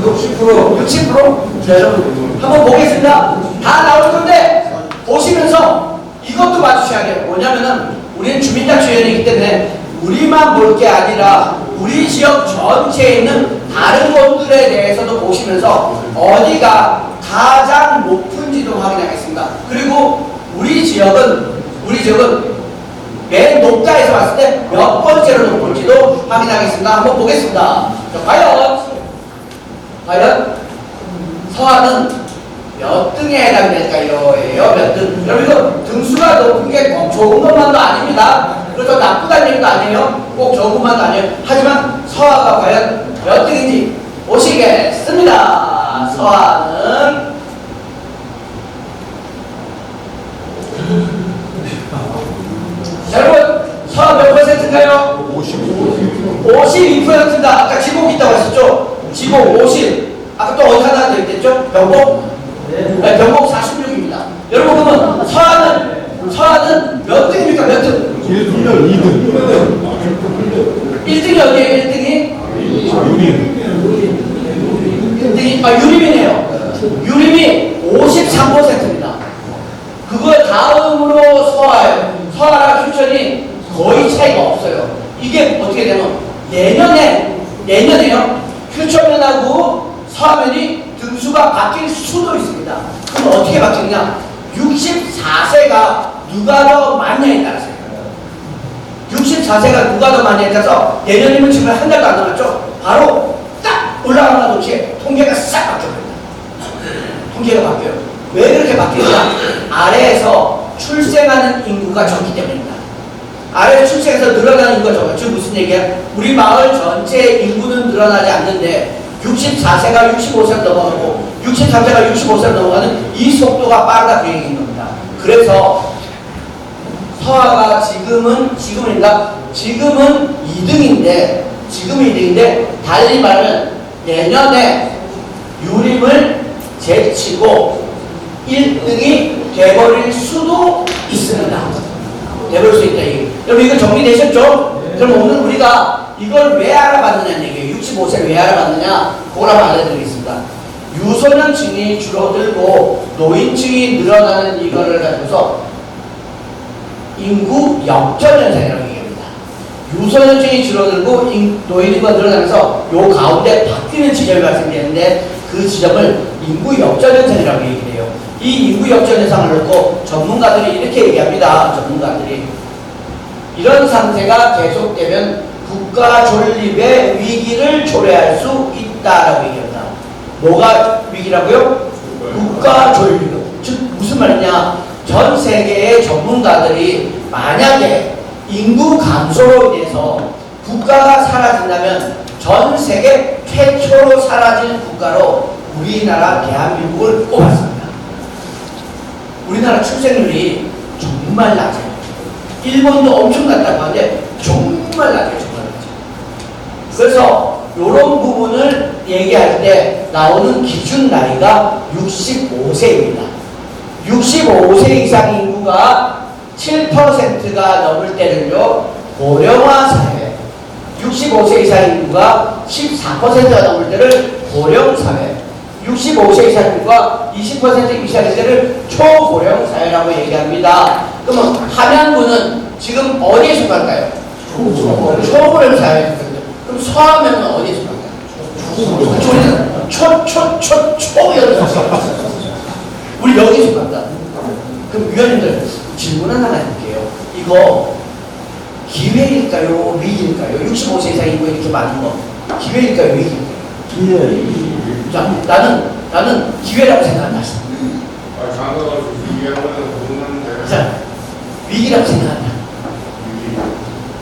60%? 자, 여러분 한번 보겠습니다. 다 나올 건데 보시면서 이것도 봐주셔야 돼요. 뭐냐면은 우리는 주민자치위원회이기 때문에 우리만 볼 게 아니라 우리 지역 전체에 있는 다른 곳들에 대해서도 보시면서 어디가 가장 높은지도 확인하겠습니다. 그리고 우리 지역은 맨 높다에서 봤을 때 몇 번째로 높을지도 확인하겠습니다. 한번 보겠습니다. 자, 과연 서하는 몇 등에 해당이 될까요? 몇 등? 여러분 이거 등수가 높은 게 꼭 좋은 것만도 아닙니다. 그래서 나쁘다는 얘기도 아니에요. 꼭 좋은 것만도 아니에요. 하지만 서하가 과연 몇 등인지 보시겠습니다. 서하는 여러분 서하 몇 퍼센트인가요? 52%입니다. 아까 지목 있다고 했었죠? 지목 50. 아까 또 어디 하나 더 있겠죠? 병목? 네, 병목 46입니다. 여러분 그러면 서하는 몇 등입니까? 몇 등? 1등이 어디에요? 1등이? 유림이네요. 유림이 53%입니다. 그거 다음으로 서하예요. 서하랑 휴천이 거의 차이가 없어요. 이게 어떻게 되면 내년에요. 휴천면하고 서하면이 등수가 바뀔 수도 있습니다. 그럼 어떻게 바뀌느냐? 64세가 누가 더 많냐에 따라서요. 64세가 누가 더 많냐에 따라서 내년이면 지금 한 달도 안 남았죠? 바로 딱 올라가는 동시에 통계가 싹 바뀌어버립니다. 통계가 바뀌어요. 왜 그렇게 바뀌느냐? 아래에서 출생하는 인구가 적기 때문입니다. 아래에서 출생해서 늘어나는 인구가 적어요. 지금 무슨 얘기야? 우리 마을 전체 인구는 늘어나지 않는데 64세가 65세를 넘어가고 63세가 65세를 넘어가는 이 속도가 빠르다 그 얘기인 겁니다. 그래서 서하가 지금은 2등인데 달리 말하면 내년에 유림을 제치고 1등이 돼버릴 수도 있습니다. 돼버릴 수 있다. 여러분 이거 정리되셨죠? 그럼 오늘 우리가 이걸 왜 알아봤느냐는 얘기예요. 65세를 왜 알아봤느냐? 그걸 한번 알려드리겠습니다. 유소년층이 줄어들고 노인층이 늘어나는 이거를 가지고서 인구 역전현상이라고 얘기합니다. 유소년층이 줄어들고 노인인구가 늘어나면서 요 가운데 바뀌는 지점이 발생되는데 그 지점을 인구 역전현상이라고 얘기해요. 이 인구 역전현상을 놓고 전문가들이 이렇게 얘기합니다. 전문가들이 이런 상태가 계속되면 국가 존립의 위기를 초래할 수 있다라고 얘기합니다. 뭐가 위기라고요? 국가 존립. 즉 무슨 말이냐? 전 세계의 전문가들이 만약에 인구 감소로 인해서 국가가 사라진다면 전 세계 최초로 사라질 국가로 우리나라 대한민국을 꼽았습니다. 우리나라 출생률이 정말 낮아요. 일본도 엄청 낮다고 하는데 정말 낮아요. 정말. 그래서 이런 부분을 얘기할 때 나오는 기준 나이가 65세입니다. 65세 이상 인구가 7%가 넘을 때는요, 고령화 사회. 65세 이상 인구가 14%가 넘을 때를 고령 사회. 65세 이상 인구가 20% 이상일 때를 초고령 사회라고 얘기합니다. 그러면 함양군은 지금 어디에 속할까요? 초고령 사회에 속합니다. 그럼 서하면은 어디에 속할까요? 우리는 초여름 우리 여기 속한다. 그럼 위원님들 질문 하나 해볼게요. 이거 기회일까요? 위기일까요? 65세 이상 인구 이렇게 많은 거 기회일까요? 위기일까요? 기회. 자, 나는 기회라고 생각한다. 자, 위기라고 생각한다.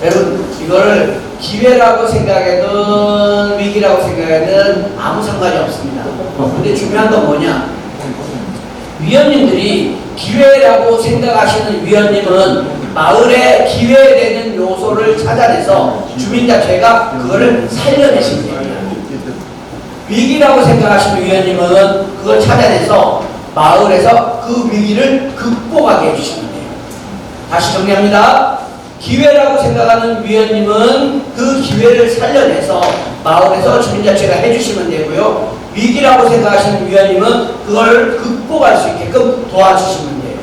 여러분, 이거를 기회라고 생각하든 위기라고 생각하든 아무 상관이 없습니다. 근데 중요한 건 뭐냐? 위원님들이 기회라고 생각하시는 위원님은 마을에 기회되는 요소를 찾아내서 주민자체가 그거를 살려내시면 됩니다. 위기라고 생각하시는 위원님은 그걸 찾아내서 마을에서 그 위기를 극복하게 해주시면 돼요. 다시 정리합니다. 기회라고 생각하는 위원님은 그 기회를 살려내서 마을에서 주민자체가 해주시면 되고요. 위기라고 생각하시는 위원님은 그걸 극복할 수 있게끔 도와주시면 돼요.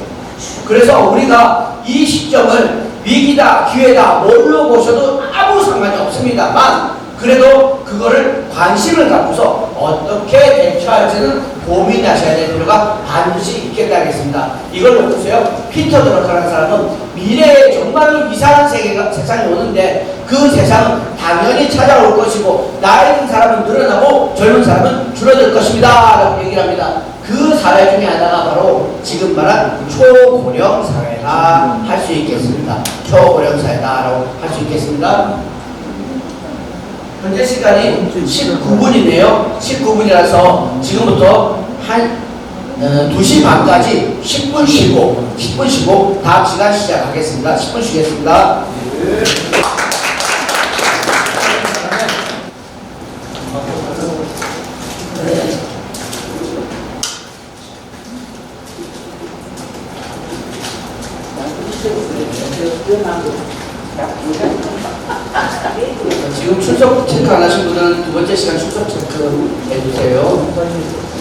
그래서 우리가 이 시점을 위기다, 기회다, 뭘로 보셔도 아무 상관이 없습니다만 그래도 그거를 관심을 갖고서 어떻게 대처할지는 고민하셔야 될 필요가 반드시 있겠다겠습니다. 이걸 보세요. 피터 드러커라는 사람은 미래에 정말로 이상한 세상이 오는데 그 세상은 당연히 찾아올 것이고 나이 든 사람은 늘어나고 젊은 사람은 줄어들 것입니다 라고 얘기를 합니다. 그 사례 중에 하나가 바로 지금 말한 초고령 사회다 할 수 있겠습니다. 초고령 사회다라고 할 수 있겠습니다. 현재 시간이 19분이네요. 19분이라서 지금부터 한 2시 반까지 10분 쉬고 다음 시간 시작하겠습니다. 10분 쉬겠습니다. 지금 출석 체크 안 하신 분은 두 번째 시간 출석 체크 해주세요.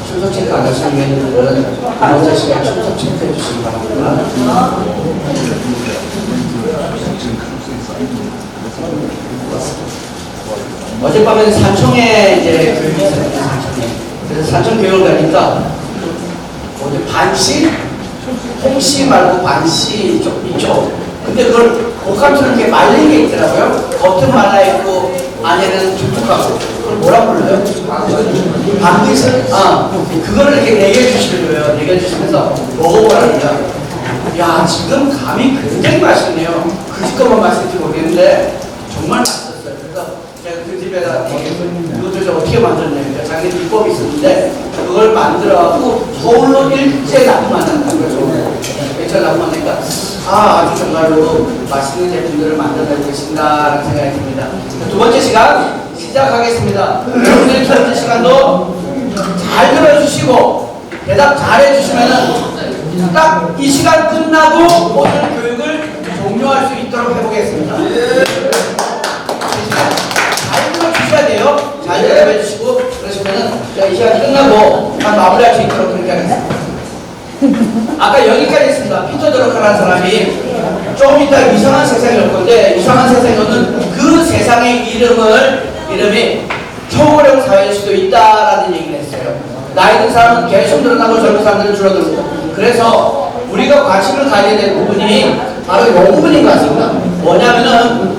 출석 체크 안 하신 위원님들은 두 번째 시간 출석 체크 해주시기 바랍니다. 어젯밤에는 산청에 이제 교육이 있었는데 산청에. 그래서 산청 교육을 가니까 어제 반시? 홍시 말고 반시 이쪽. 근데 그걸 옷감처럼 이렇게 말린 게 있더라고요. 겉은 말라있고 안에는 촉촉하고 그걸 뭐라 불러요? 방귀슬? 그거를 이렇게 내겨주시고요. 내겨주시면서 먹어보라니까. 야, 지금 감이 굉장히 맛있네요. 그 집 것만 맛있을지 모르겠는데 정말 맛있었어요. 그래서 제가 그 집에다 이것도 저 어떻게 만들었냐면 자기 비법이 있었는데 그걸 만들어갖고 서울로 일제 납품한다고요. 일제 납품하니까 아주 정말로 맛있는 제품들을 만들어내고 계신다라는 생각이 듭니다. 두 번째 시간 시작하겠습니다. 여러분들이 첫 번째 시간도 잘 들어주시고 대답 잘 해주시면은 딱 이 시간 끝나고 오늘 교육을 종료할 수 있도록 해보겠습니다. 잘 들어주셔야 돼요. 잘 대답해주시고 그러시면은 이 시간 끝나고 딱 마무리할 수 있도록 그렇게 하겠습니다. 아까 여기까지 있습니다. 피터 드러커라는 사람이 조금 이따 이상한 세상이 올 건데 이상한 세상이 오는 그 세상의 이름이 초고령 사회일 수도 있다라는 얘기를 했어요. 나이 든 사람은 계속 늘어나고 젊은 사람들은 줄어들고 그래서 우리가 관심을 가져야 될 부분이 바로 이 부분인 것 같습니다. 뭐냐면은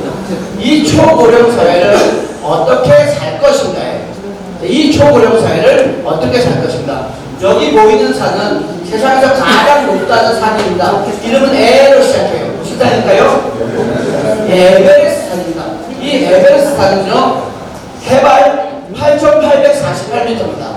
이 초고령 사회를 어떻게 살 것인가요? 이 초고령 사회를 어떻게 살 것인가? 여기 보이는 산은 세상에서 가장 높다는 산입니다. 이름은 에로 시작해요. 무슨 산일까요? 에베레스트 산입니다. 이 에베레스트 산은요, 해발 8,848m입니다.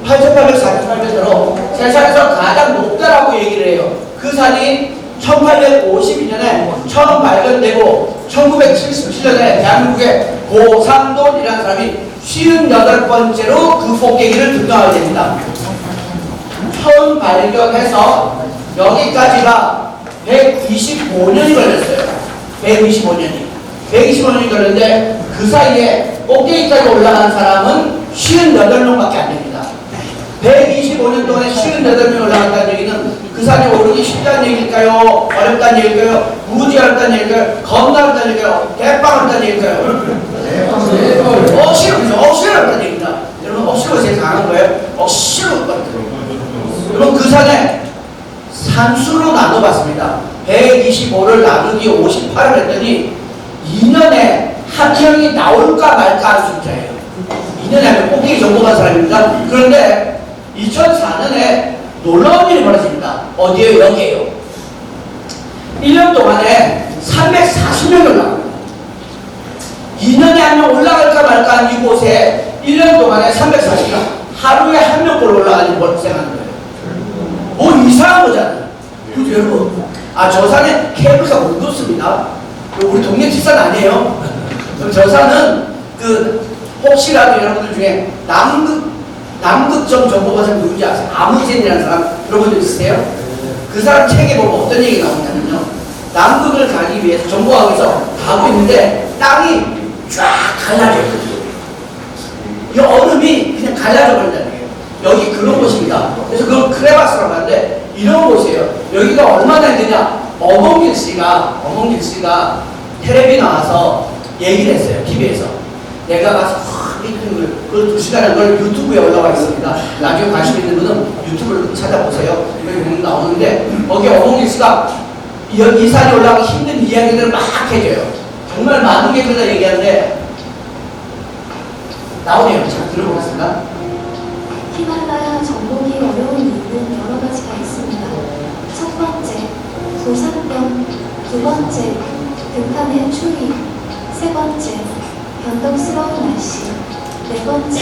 8,848m로 세상에서 가장 높다라고 얘기를 해요. 그 산이 1852년에 처음 발견되고 1977년에 대한민국의 고상돈이라는 사람이 58번째로 그 폭격기를 등장하게 됩니다. 처음 발견해서 여기까지가 125년이 걸렸어요. 125년이 걸렸는데 그 사이에 꼭대기까지 올라간 사람은 58명밖에 안 됩니다. 125년 동안에 58명 올라갔다는 얘기는 그 산에 오르기 쉽다는 얘기일까요? 어렵다는 얘기일까요? 무지 어렵다는 얘기일까요? 겁나 어렵다는 얘기일까요? 대빵 어렵다는 얘기일까요? 억지로 어렵다는 얘기입니다. 여러분 억지로가 제일 강한 거예요. 억지로 여러분 그 산에 산수로 나눠봤습니다. 125를 나누기 58을 했더니 2년에 한 명이 나올까 말까 하는 숫자예요. 2년에 한 명 꼭대기 정복한 사람입니다. 그런데 2004년에 놀라운 일이 벌어집니다. 어디에요? 여기에요. 1년 동안에 340명이 올라갑니다. 2년에 한 명 올라갈까 말까 한 이곳에 1년 동안에 340명, 하루에 한 명꼴 올라가는 걸 생각하는 거예요. 뭐 이상한 거잖아요. 그죠, 여러분? 저 산에 케이블카 못 놓습니다. 우리 동네 뒷산 아니에요. 저 산은 혹시라도 여러분들 중에 남극점 정보관사 누군지 아세요? 아무젠이라는 사람 여러분들 있으세요? 그 사람 책에 보면 어떤 얘기가 나오냐면요. 남극을 가기 위해서 정보학에서 가고 있는데 땅이 쫙 갈라져요. 이 얼음이 그냥 갈라져 버린다는 거예요. 여기 그런 곳입니다. 그래서 그걸 크레바스라고 하는데 이런 곳이에요. 여기가 얼마나 힘드냐? 어몽길 씨가 텔레비 나와서 얘기를 했어요. TV에서. 내가 가서 그 2시간의 걸 유튜브에 올라와 있습니다. 나중에 관심 있는 분은 유튜브를 찾아보세요. 여기 나오는데 거기 어몽길 씨가 이 산에 올라가기 힘든 이야기들을 막 해줘요. 정말 많은 게 그러다 얘기하는데 나오네요. 자, 들어보겠습니다. 히말라야 정복이 어려운 이유는 여러 가지가 있습니다. 첫 번째, 고산병. 두 번째, 극한의 추위. 세 번째, 변덕스러운 날씨. 네 번째,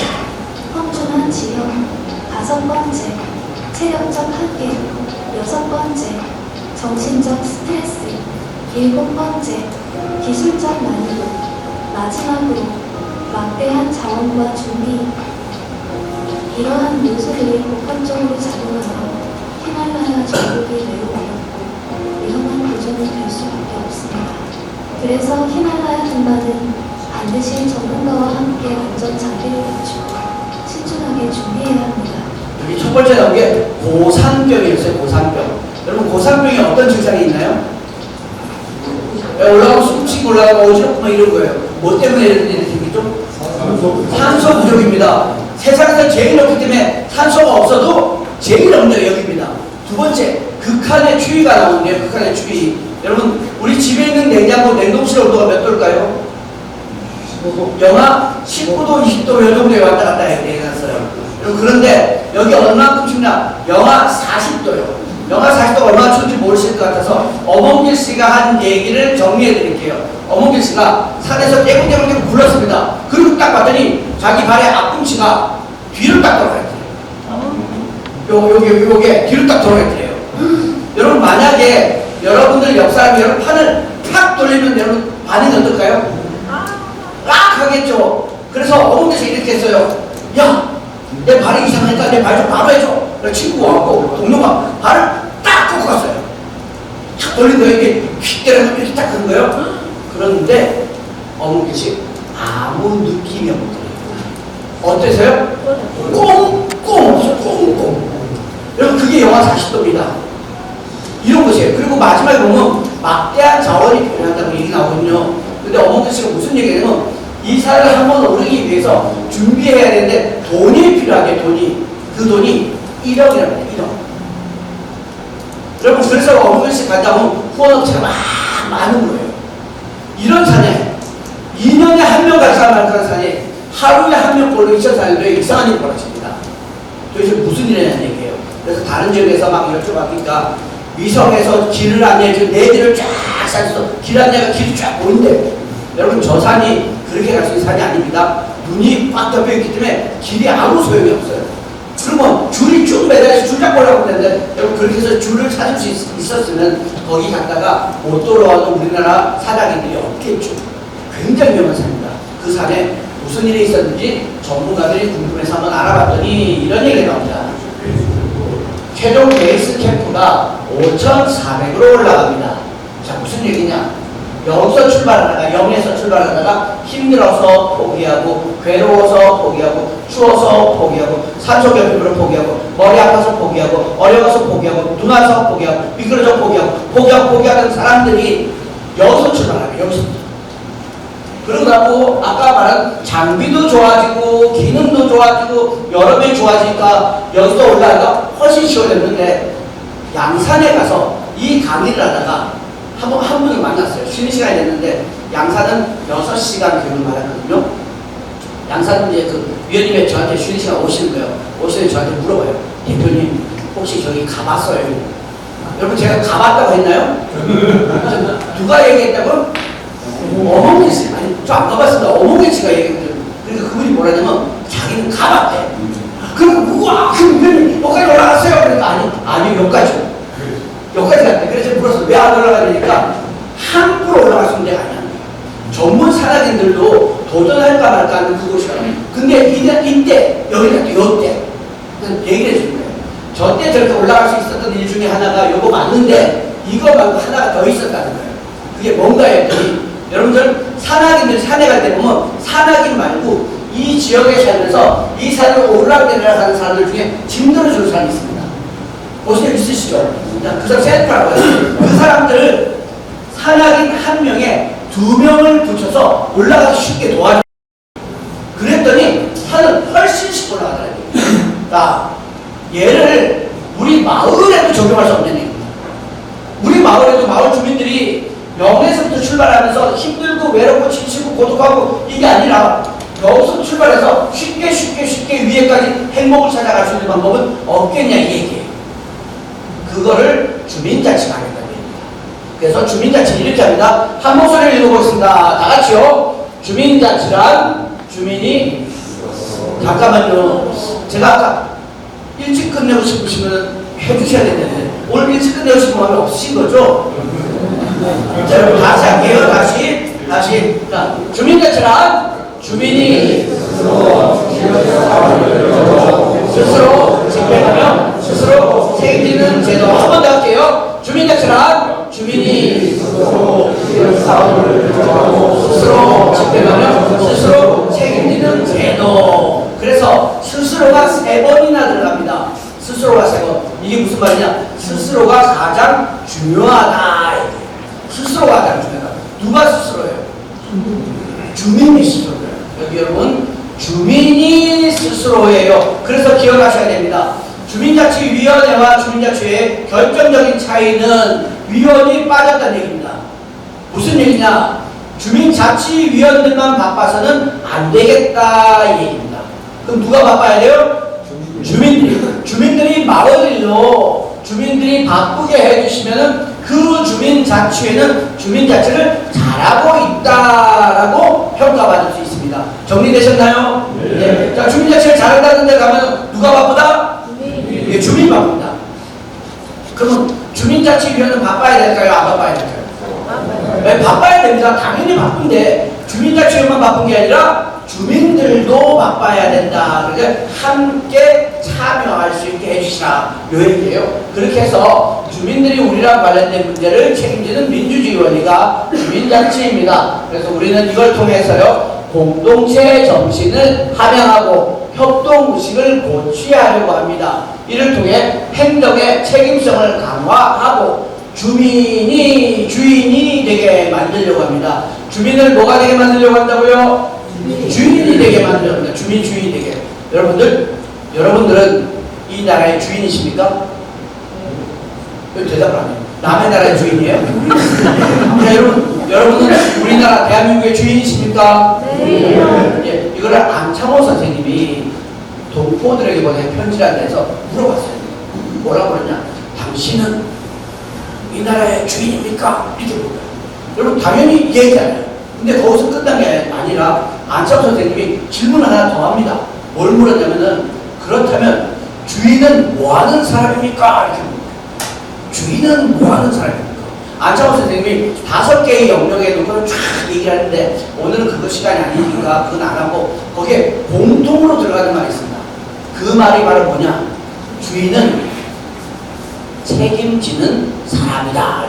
험준한 지형. 다섯 번째, 체력적 한계. 여섯 번째, 정신적 스트레스. 일곱 번째, 기술적 난이도. 마지막으로, 막대한 자원과 준비. 이러한 요소들이 복합적으로 작용하며 히말라야 정복이 매우 어렵고 위험한 도전이 될 수밖에 없습니다. 그래서 히말라야 등반은 반드시 전문가와 함께 안전 장비를 갖추고 신중하게 준비해야 합니다. 여기 첫 번째 나온 게 고산병이었어요. 고산병. 여러분 고산병이 어떤 증상이 있나요? 올라가고 숨쉬고 올라가고 어지럽고 막 이런 거예요. 뭐 때문에 이런 일이 생기죠? 산소 부족입니다. 세상에서 제일 높기 때문에 산소가 없어도 제일 없는 여기입니다. 두 번째, 극한의 추위가 나오는데요. 극한의 추위. 여러분, 우리 집에 있는 냉장고 냉동실 온도가 몇 도일까요? 영하 19도, 20도 요 정도에 왔다 갔다 해놨어요. 그런데 여기 얼마큼 춥냐? 영하 40도요. 영하 40도 얼마나 추운지 모르실 것 같아서 어몽길 씨가 한 얘기를 정리해 드릴게요. 어몽길 씨가 산에서 떼굴떼굴 굴렀습니다. 그리고 딱 봤더니 자기 발의 앞꿈치가 뒤로 딱 돌아갔대요. 요게 뒤로 딱 돌아갔대요. 여러분 만약에 여러분들 옆 사람이 여러분 판을 탁 돌리면 여러분 반응이 어떨까요? 악 하겠죠. 그래서 어몽길 씨가 이렇게 했어요. 야, 내 발이 이상하니까 내 발 좀 바로 해줘. 친구가 왔고 동료가 발을 딱 꺾고 갔어요. 탁 돌린 거예요. 이게 휙 때려서 이렇게 딱 한 거예요. 그런데 어몽길 씨 아무 느낌이 없더래요. 어때서요? 꽁꽁 없어. 꽁꽁. 여러분 그게 영하 40도입니다. 이런 것이에요. 그리고 마지막에 보면 막대한 자원이 필요하다고 얘기 나오거든요. 근데 어몽길 씨가 무슨 얘기냐면 이 산을 한번 오르기 위해서 준비해야 되는데 돈이 필요하게 돈이. 그 돈이 1억이랍니다. 1억. 여러분 그래서 어몽길 씨 갔다 오면 후원업체가 막 많은 거예요. 이런 산에 2년에 한 명 갈 사람 말까는 산에 하루에 한 명꼴로 2004년도에 이상한 일이 벌어집니다. 도대체 무슨 일이냐는 얘기예요. 그래서 다른 지역에서 막 여쭤보니까 위성에서 길을 안내해주고 내들을 쫙 쌓아서 길 안내가 길이 쫙 보인대. 여러분 저 산이 그렇게 갈 수 있는 산이 아닙니다. 눈이 꽉 덮여있기 때문에 길이 아무 소용이 없어요. 그러면 줄이 쭉 매달려서 줄 잡고 올라가면 되는데 여러분 그렇게 해서 줄을 찾을 수 있었으면 거기 갔다가 못 돌아와도 우리나라 사장님들이 없겠죠. 굉장히 위험한 산입니다. 그 산에 무슨 일이 있었는지 전문가들이 궁금해서 한번 알아봤더니 이런 얘기가 나옵니다. 최종 베이스 캠프가 5,400으로 올라갑니다. 자, 무슨 얘기냐? 여기서 출발하다가, 0에서 출발하다가 힘들어서 포기하고, 괴로워서 포기하고, 추워서 포기하고, 산소결핍으로 포기하고, 머리 아파서 포기하고, 어려워서 포기하고, 눈 와서 포기하고, 미끄러져 포기하는 사람들이 여기서 출발합니다. 여기서부터. 그러고 나고 아까 말한 장비도 좋아지고 기능도 좋아지고 여러 배 좋아지니까 여기서 올라가기가 훨씬 쉬워졌는데, 양산에 가서 이 강의를 하다가 한 분을 만났어요. 쉬는 시간이 됐는데, 양산은 6시간 교육을 받았거든요. 양산은 이제 그 위원님이 저한테 쉬는 시간 오시는 거예요. 오시는 저한테 물어봐요. 대표님 혹시 저기 가봤어요? 여러분 제가 가봤다고 했나요? 누가 얘기했다고? 어몽개씨, 아니 저 안 가봤습니다. 어몽개씨가 얘기했거든요. 그러니까 그분이 뭐라냐면 자기는 가봤대. 그럼 우와, 그럼 여기까지 올라갔어요? 그러니까 아니 여기까지 갔대. 그래서 물었어. 왜 안 올라가니까 함부로 올라갈 수 있는 데가 아니야. 전문 산악인들도 도전할까 말까 하는 그곳이거든요. 근데 이때 여기 갔대. 요때 얘기를 해주는 거예요. 저 때 저렇게 올라갈 수 있었던 일 중에 하나가 요거 맞는데 이거 말고 하나가 더 있었다는 거예요. 그게 뭔가 했더니, 여러분들 산악인들 산에 갈 때 보면 산악인 말고 이 지역에 살면서 이 산을 오르락내리락 사람들 중에 짐 들어주는 사람이 있습니다. 보신 적 있으시죠? 그 사람 센터라고요. 그 사람들을 산악인 한 명에 2명을 붙여서 올라가기 쉽게 도와줘요. 그랬더니 산은 훨씬 쉽게 올라가더라고요. 자, 얘를 우리 마을에도 적용할 수 없는 얘기입니다. 우리 마을에도 마을 주민들이 영에서부터 출발하면서 힘들고 외롭고 지치고 고독하고 이게 아니라 여기서 출발해서 쉽게 위에까지 행복을 찾아갈 수 있는 방법은 없겠냐 이 얘기예요. 그거를 주민자치가 하겠다는 얘기입니다. 그래서 주민자치 이렇게 합니다. 한 목소리를 읽어보겠습니다. 다 같이요. 주민자치란 주민이, 잠깐만요. 제가 아까 일찍 끝내고 싶으시면 해주셔야 되는데 오늘 일찍 끝내고 싶은 마음이 없으신 거죠? 자, 여러분 다시 할게요. 다시. 자, 주민자치란 주민이 스스로 집행하며 스스로 책임지는 제도. 한 번 더 할게요. 주민자치란 주민이 스스로 집행하며 스스로 책임지는 제도. 그래서 스스로가 3번이나 들어갑니다. 스스로가 3번. 이게 무슨 말이냐? 스스로가 가장 중요하다. 스스로가 가장 중요하다. 누가 스스로예요? 주민이 스스로예요. 여기 여러분, 주민이 스스로예요. 그래서 기억하셔야 됩니다. 주민자치위원회와 주민자치회의 결정적인 차이는 위원이 빠졌다는 얘기입니다. 무슨 얘기냐? 주민자치위원들만 바빠서는 안 되겠다 이 얘기입니다. 그럼 누가 바빠야 돼요? 주민들이 마을 일로 주민들이 바쁘게 해주시면은 그 주민자치회는 주민자치를 잘하고 있다라고 평가받을 수 있습니다. 정리되셨나요? 네. 자, 주민자치를 잘한다는 데 가면 누가 바쁘다? 네, 주민이 바쁩니다. 그러면 주민자치위원은 바빠야 될까요? 안 바빠야 될까요? 네, 바빠야 됩니다. 당연히 바쁜데 주민자치위원만 바쁜 게 아니라 주민들도 바빠야 된다. 그러니까 함께 참여할 수 있게 해주시라 이 얘기예요. 그렇게 해서 주민들이 우리랑 관련된 문제를 책임지는 민주주의원회가 주민자치입니다. 그래서 우리는 이걸 통해서요, 공동체 정신을 함양하고 협동의식을 고취하려고 합니다. 이를 통해 행정의 책임성을 강화하고 주민이 주인이 되게 만들려고 합니다. 주민을 뭐가 되게 만들려고 한다고요? 주인이 되게 만들려고 합니다. 주민 주인이 되게. 여러분들은 이 나라의 주인이십니까? 대답을 안 해요. 남의 나라의 주인이에요? 자, 여러분은 우리나라 대한민국의 주인이십니까? 네. 예, 이거를 안창호 선생님이 동포들에게 보낸 편지를 내서 물어봤어요. 뭐라고 그러냐? 당신은 이 나라의 주인입니까? 이렇게 물어봐요. 여러분 당연히 얘기하잖아요. 근데 거기서 끝난 게 아니라 안창호 선생님이 질문 하나 더 합니다. 뭘 물었냐면은, 그렇다면 주인은 뭐 하는 사람입니까? 이렇게 물어봐요. 주인은 뭐 하는 사람입니까? 안창호 선생님이 5개의 영역에 놓고 쫙 얘기하는데 오늘은 그거 시간이 아니니까 그건 안 하고 거기에 공통으로 들어가는 말이 있습니다. 그 말이 바로 뭐냐? 주인은 책임지는 사람이다.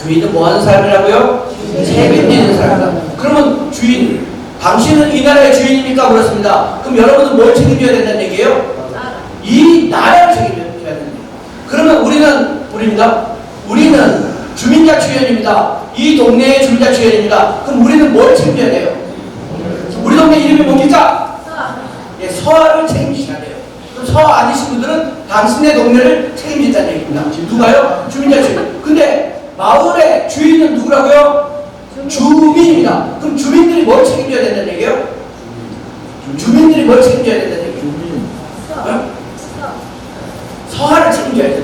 주인은 뭐 하는 사람이라고요? 책임지는 사람이다. 그러면 주인, 당신은 이 나라의 주인입니까? 그렇습니다. 그럼 여러분은 뭘 책임져야 된다는 얘기예요? 이 나라를 책임져야 된다. 그러면 우리는 주민자치위원입니다. 이 동네의 주민자치위원입니다. 그럼 우리는 뭘 책임져야 돼요? 우리 동네 이름이 뭡니까? 예, 서화를 책임지셔야 돼요. 그럼 서화 아니신 분들은 당신의 동네를 책임진다는 얘기입니다. 누가요? 주민자치위원. 근데 마을의 주인은 누구라고요? 주민입니다. 그럼 주민들이 뭘 책임져야 된다는 얘기예요? 주민들이 뭘 책임져야 된다는 얘기예요? 서화를 책임져야 돼요.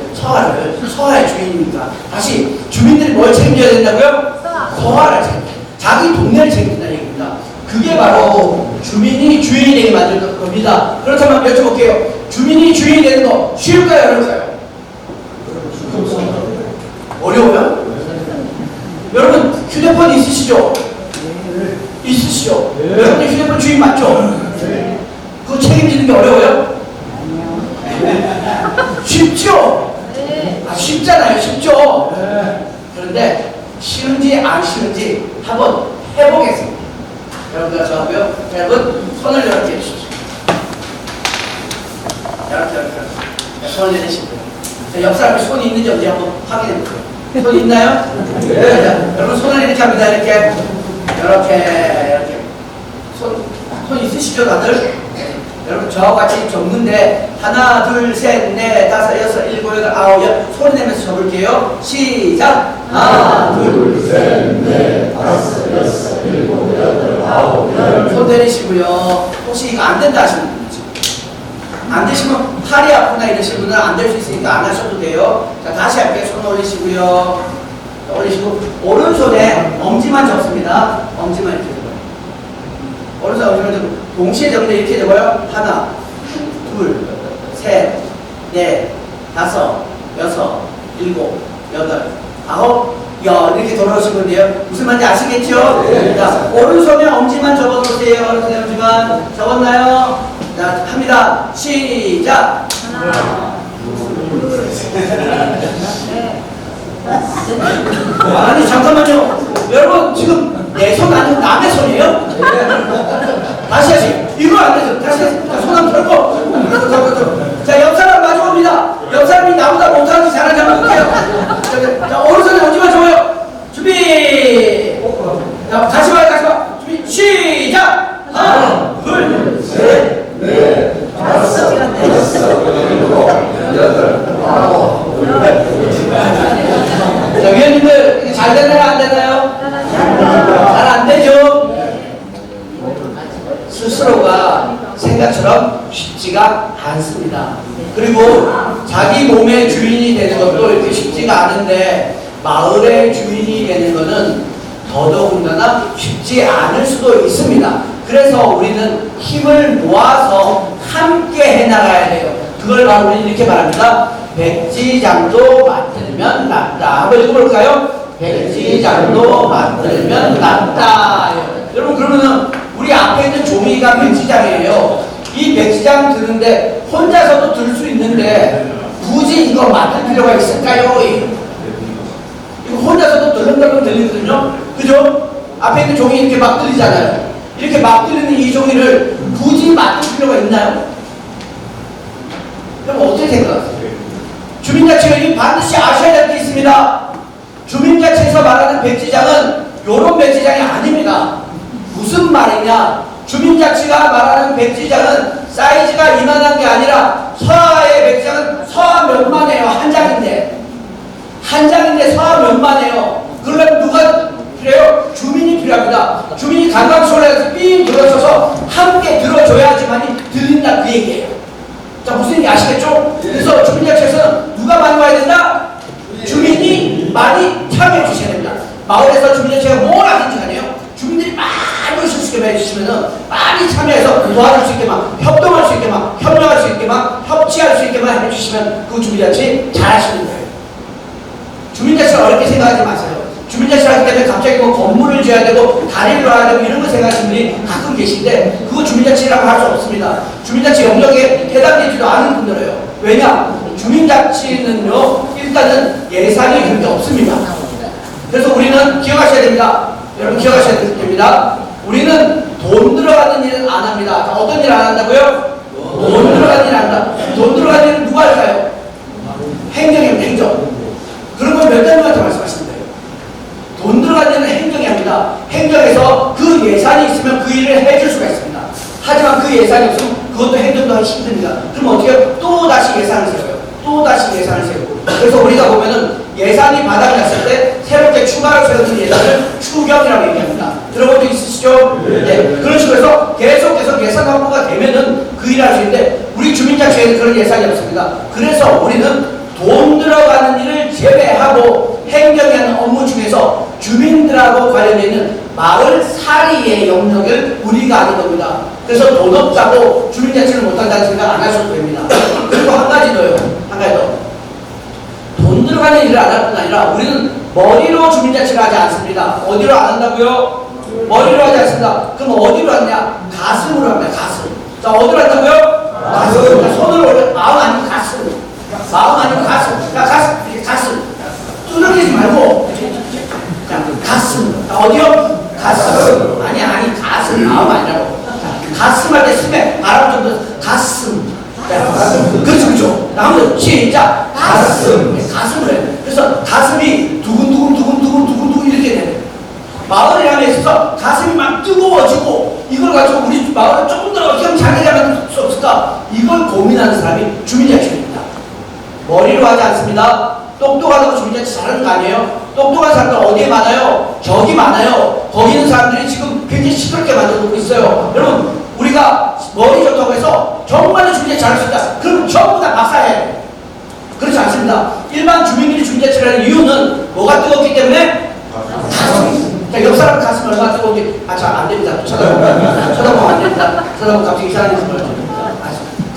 서화의 주인이니까. 다시 주민들이 뭘 책임져야 된다고요? 서화를 책임져야 돼요. 자기 동네를 책임진다는 얘기입니다. 그게 바로 주민이 주인이 되게 만들 겁니다. 그렇다면 여쭤볼게요. 주민이 주인이 되는 거 쉬울까요? 어려울까요? 어려워요? 여러분 휴대폰 있으시죠? 있으시죠? 여러분이 휴대폰 주인 맞죠? 그거 책임지는 게 어려워요? 쉽죠? 쉽잖아요. 쉽죠? 그런데 쉬운지 안 쉬운지 한번 해보겠습니다. 여러분들 저하고요. 여러분 손을 이렇게 해주십시오. 이렇게 손을 내리시고요. 옆 사람이 손이 있는지 어디 한번 확인해볼게요. 손 있나요? 네. 여러분 손을 이렇게 합니다. 이렇게 손 있으시죠 다들? 여러분 저와 같이 적는데 하나 둘셋넷 다섯 여섯 일곱 여덟 아홉 열 소리 내면서 적을게요. 시작. 하나 둘셋넷 다섯 여섯 일곱 여덟 아홉 열 손 내리시고요. 혹시 이거 안 된다 하시는 분 안 되시면 팔이 아프나 이러시는 분은 안 될 수 있으니까 안 하셔도 돼요. 자 다시 할게요. 손 올리시고요. 올리시고 오른손에 엄지만 적습니다. 엄지만 이렇게 적어요. 오른손 엄지만 적고 동시에 적는데 이렇게 적어요. 하나 둘 셋 넷 다섯 여섯 일곱 여덟 아홉 열 이렇게 돌아오시면 돼요. 무슨 말인지 아시겠죠? 네. 자 오른손에 엄지만 적어놓으세요. 오른손에 엄지만 적었나요? 자, 합니다. 시작! 하나, 둘, 셋, 넷, 아니, 잠깐만요. 여러분, 지금 내 손 아니고 남의 손이에요? 다시 하시. 이거 안 되죠. 다시 하시. 자, 손 한번 들고. 자, 옆 사람 마주옵니다. 옆 사람이 나보다 못하는지 잘하는지 한번 볼게요. 자, 오른손에 오지마 줘요. 준비! 자, 다시 봐. 준비, 시작! 하나, 둘, 셋, 넷, 다섯, 여섯, 일곱, 여덟, 아홉, 자, 위원님들, 이게 잘 되나요? 안 되나요? 잘 안 되죠? 스스로가 생각처럼 쉽지가 않습니다. 그리고 자기 몸의 주인이 되는 것도 이렇게 쉽지가 않은데, 마을의 주인이 되는 것은 더더군다나 쉽지 않을 수도 있습니다. 그래서 우리는 힘을 모아서 함께 해나가야 돼요. 그걸 바로 우리는 이렇게 말합니다. 백지장도 만들면 낫다. 한번 읽어볼까요? 백지장도 만들면 낫다. 여러분 그러면은 우리 앞에 있는 종이가 백지장이에요. 이 백지장 드는데 혼자서도 들 수 있는데 굳이 이거 만들 필요가 있을까요? 이거 혼자서도 들른다고 들리거든요. 그죠? 앞에 있는 종이 이렇게 막 들리잖아요. 이렇게 막 들리는 이 종이를 굳이 맡을 필요가 있나요? 그럼 어떻게 생각하세요? 주민자치위원이 반드시 아셔야 될 게 있습니다. 주민자치에서 말하는 백지장은 요런 백지장이 아닙니다. 무슨 말이냐? 주민자치가 말하는 백지장은 사이즈가 이만한 게 아니라 서하의 백지장은 서하 몇만 해요. 한 장인데 서하 몇만 해요. 그러려면 누가 필요해요? 주민이 필요합니다. 주민이 관광소리에서 삥 들어서서 함께 들어줘야지만이 들린다 그 얘기예요. 자 무슨 얘기 아시겠죠? 그래서 주민자치에서는 누가 많이 와야 된다? 주민이 많이 참여해 주셔야 됩니다. 마을에서 주민자치가 뭘 하든지 간에요. 주민들이 많이 오실 수 있게 해주시면은 많이 참여해서 도와줄 수 있게만, 협동할 수 있게만, 협력할 수 있게만, 협치할 수 있게만 해주시면 그 주민자치 잘 하시는 거예요. 주민자치를 어렵게 생각하지 마세요. 주민자치를 하기 때문에 갑자기 뭐 건물을 지어야 되고 다리를 놔야 되고 이런 거 생각하시는 분이 가끔 계신데 그거 주민자치라고 할 수 없습니다. 주민자치 영역에 해당되지도 않은 분들이에요. 왜냐? 주민자치는요 일단은 예산이 그렇게 없습니다. 그래서 우리는 기억하셔야 됩니다. 여러분 기억하셔야 됩니다. 우리는 돈 들어가는 일은 안 합니다. 자, 어떤 일 안 한다고요? 돈 들어가는 일 안 한다. 돈 들어가는 일은 누가 할까요? 행정입니다. 행정. 그런 걸 몇 단님한테 말씀하시는 거예요. 돈 들어가는 일은 행정이 합니다. 행정에서 그 예산이 있으면 그 일을 해줄 수가 있습니다. 하지만 그 예산이 없으면 그것도 행정도 하기 힘듭니다. 그럼 어떻게 해요? 또 다시 예산을 세워요. 또 다시 예산을 세우고. 그래서 우리가 보면은 예산이 바닥이 났을 때 새롭게 추가로 세우는 예산을 추경이라고 얘기합니다. 들어본 적 있으시죠? 네. 그런 식으로 해서 계속 예산 확보가 되면은 그 일을 할 수 있는데 우리 주민자치에는 그런 예산이 없습니다. 그래서 우리는 돈 들어가는 일을 제외하고 행정에 하는 업무 중에서 주민들하고 관련되어 있는 마을 살이의 영역을 우리가 하는 겁니다. 그래서 돈 없다고 주민자치를 못한다는 생각 안 하셔도 됩니다. 그리고 한 가지 더요. 한 가지 더. 돈 들어가는 일을 안 할 뿐 아니라 우리는 머리로 주민자치를 하지 않습니다. 어디로 안 한다고요? 머리로 하지 않습니다. 그럼 어디로 하냐? 가슴으로 합니다. 가슴. 자, 어디로 한다고요? 가슴. 자, 손을 올려. 마음 아니고 가슴. 마음 아니고 가슴. 자, 가슴. 이렇게 가슴. 두드리지 말고. 자, 가슴. 자, 어디요? 가슴. 아니, 가슴. 마음 아니라고. 자, 가슴 할 때 쓰면 바람 좀 더. 가슴. 그렇죠. 다음으로 시작. 가슴. 가슴을 해요. 그래서 가슴이 두근두근 이렇게 돼요. 마을에 함에 있어서 가슴이 막 뜨거워지고 이걸 가지고 우리 마을을 조금 더 어떻게 잘 되려면 수 없을까? 이걸 고민하는 사람이 주민자치입니다. 머리로 하지 않습니다. 똑똑하다고 주민자치 잘하는 거 아니에요? 똑똑한 사람들 어디에 많아요? 저기 많아요. 거기 있는 사람들이 지금 굉장히 시끄럽게 만들고 있어요. 여러분 우리가 머리 좋다고 해서 정말로 주민자치 잘할 수 있다. 그럼 전부 다 박사해. 그렇지 않습니다. 일반 주민들이 주민자치를 하는 이유는 뭐가 뜨겁기 때문에? 가슴. 자, 옆 사람 가슴 얼마나 뜨거운지 안 됩니다. 쳐다보면 안 됩니다. 쳐다보면 갑자기 이상한 짓을 하죠.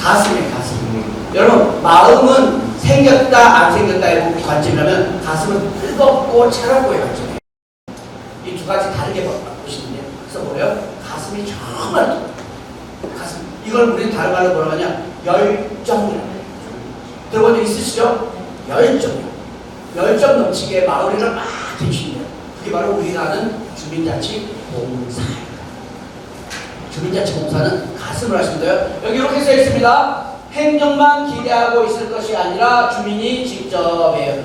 가슴이에요. 가슴. 여러분 마음은 생겼다 안 생겼다의 관점이라면 가슴은 뜨겁고 차갑고의 관점이에요. 이 두 가지 다르게 보시면 돼요. 그래서 뭐예요? 가슴이 정말 뜨거워요. 가슴. 이걸 우리는 다른 말로 뭐라고 하냐? 열정이라고 해요. 들어본 적 있으시죠? 열정이요. 열정 넘치게 마을을 막 대주시는 거예요. 그게 바로 우리가 하는 주민자치 봉사예요. 주민자치 봉사는 가슴을 하시면 돼요. 여기 이렇게 써 있습니다. 행정만 기대하고 있을 것이 아니라 주민이 직접 해요.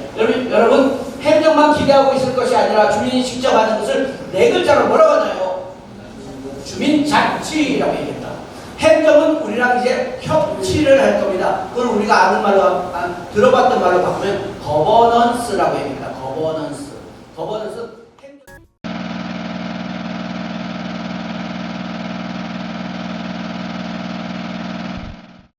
여러분 행정만 기대하고 있을 것이 아니라 주민이 직접 하는 것을 네 글자로 뭐라고 하나요? 주민자치라고 얘기합니다. 행정은 우리랑 이제 협치를 할 겁니다. 그걸 우리가 아는 말로 들어봤던 말로 바꾸면 거버넌스라고 얘기합니다. 거버넌스.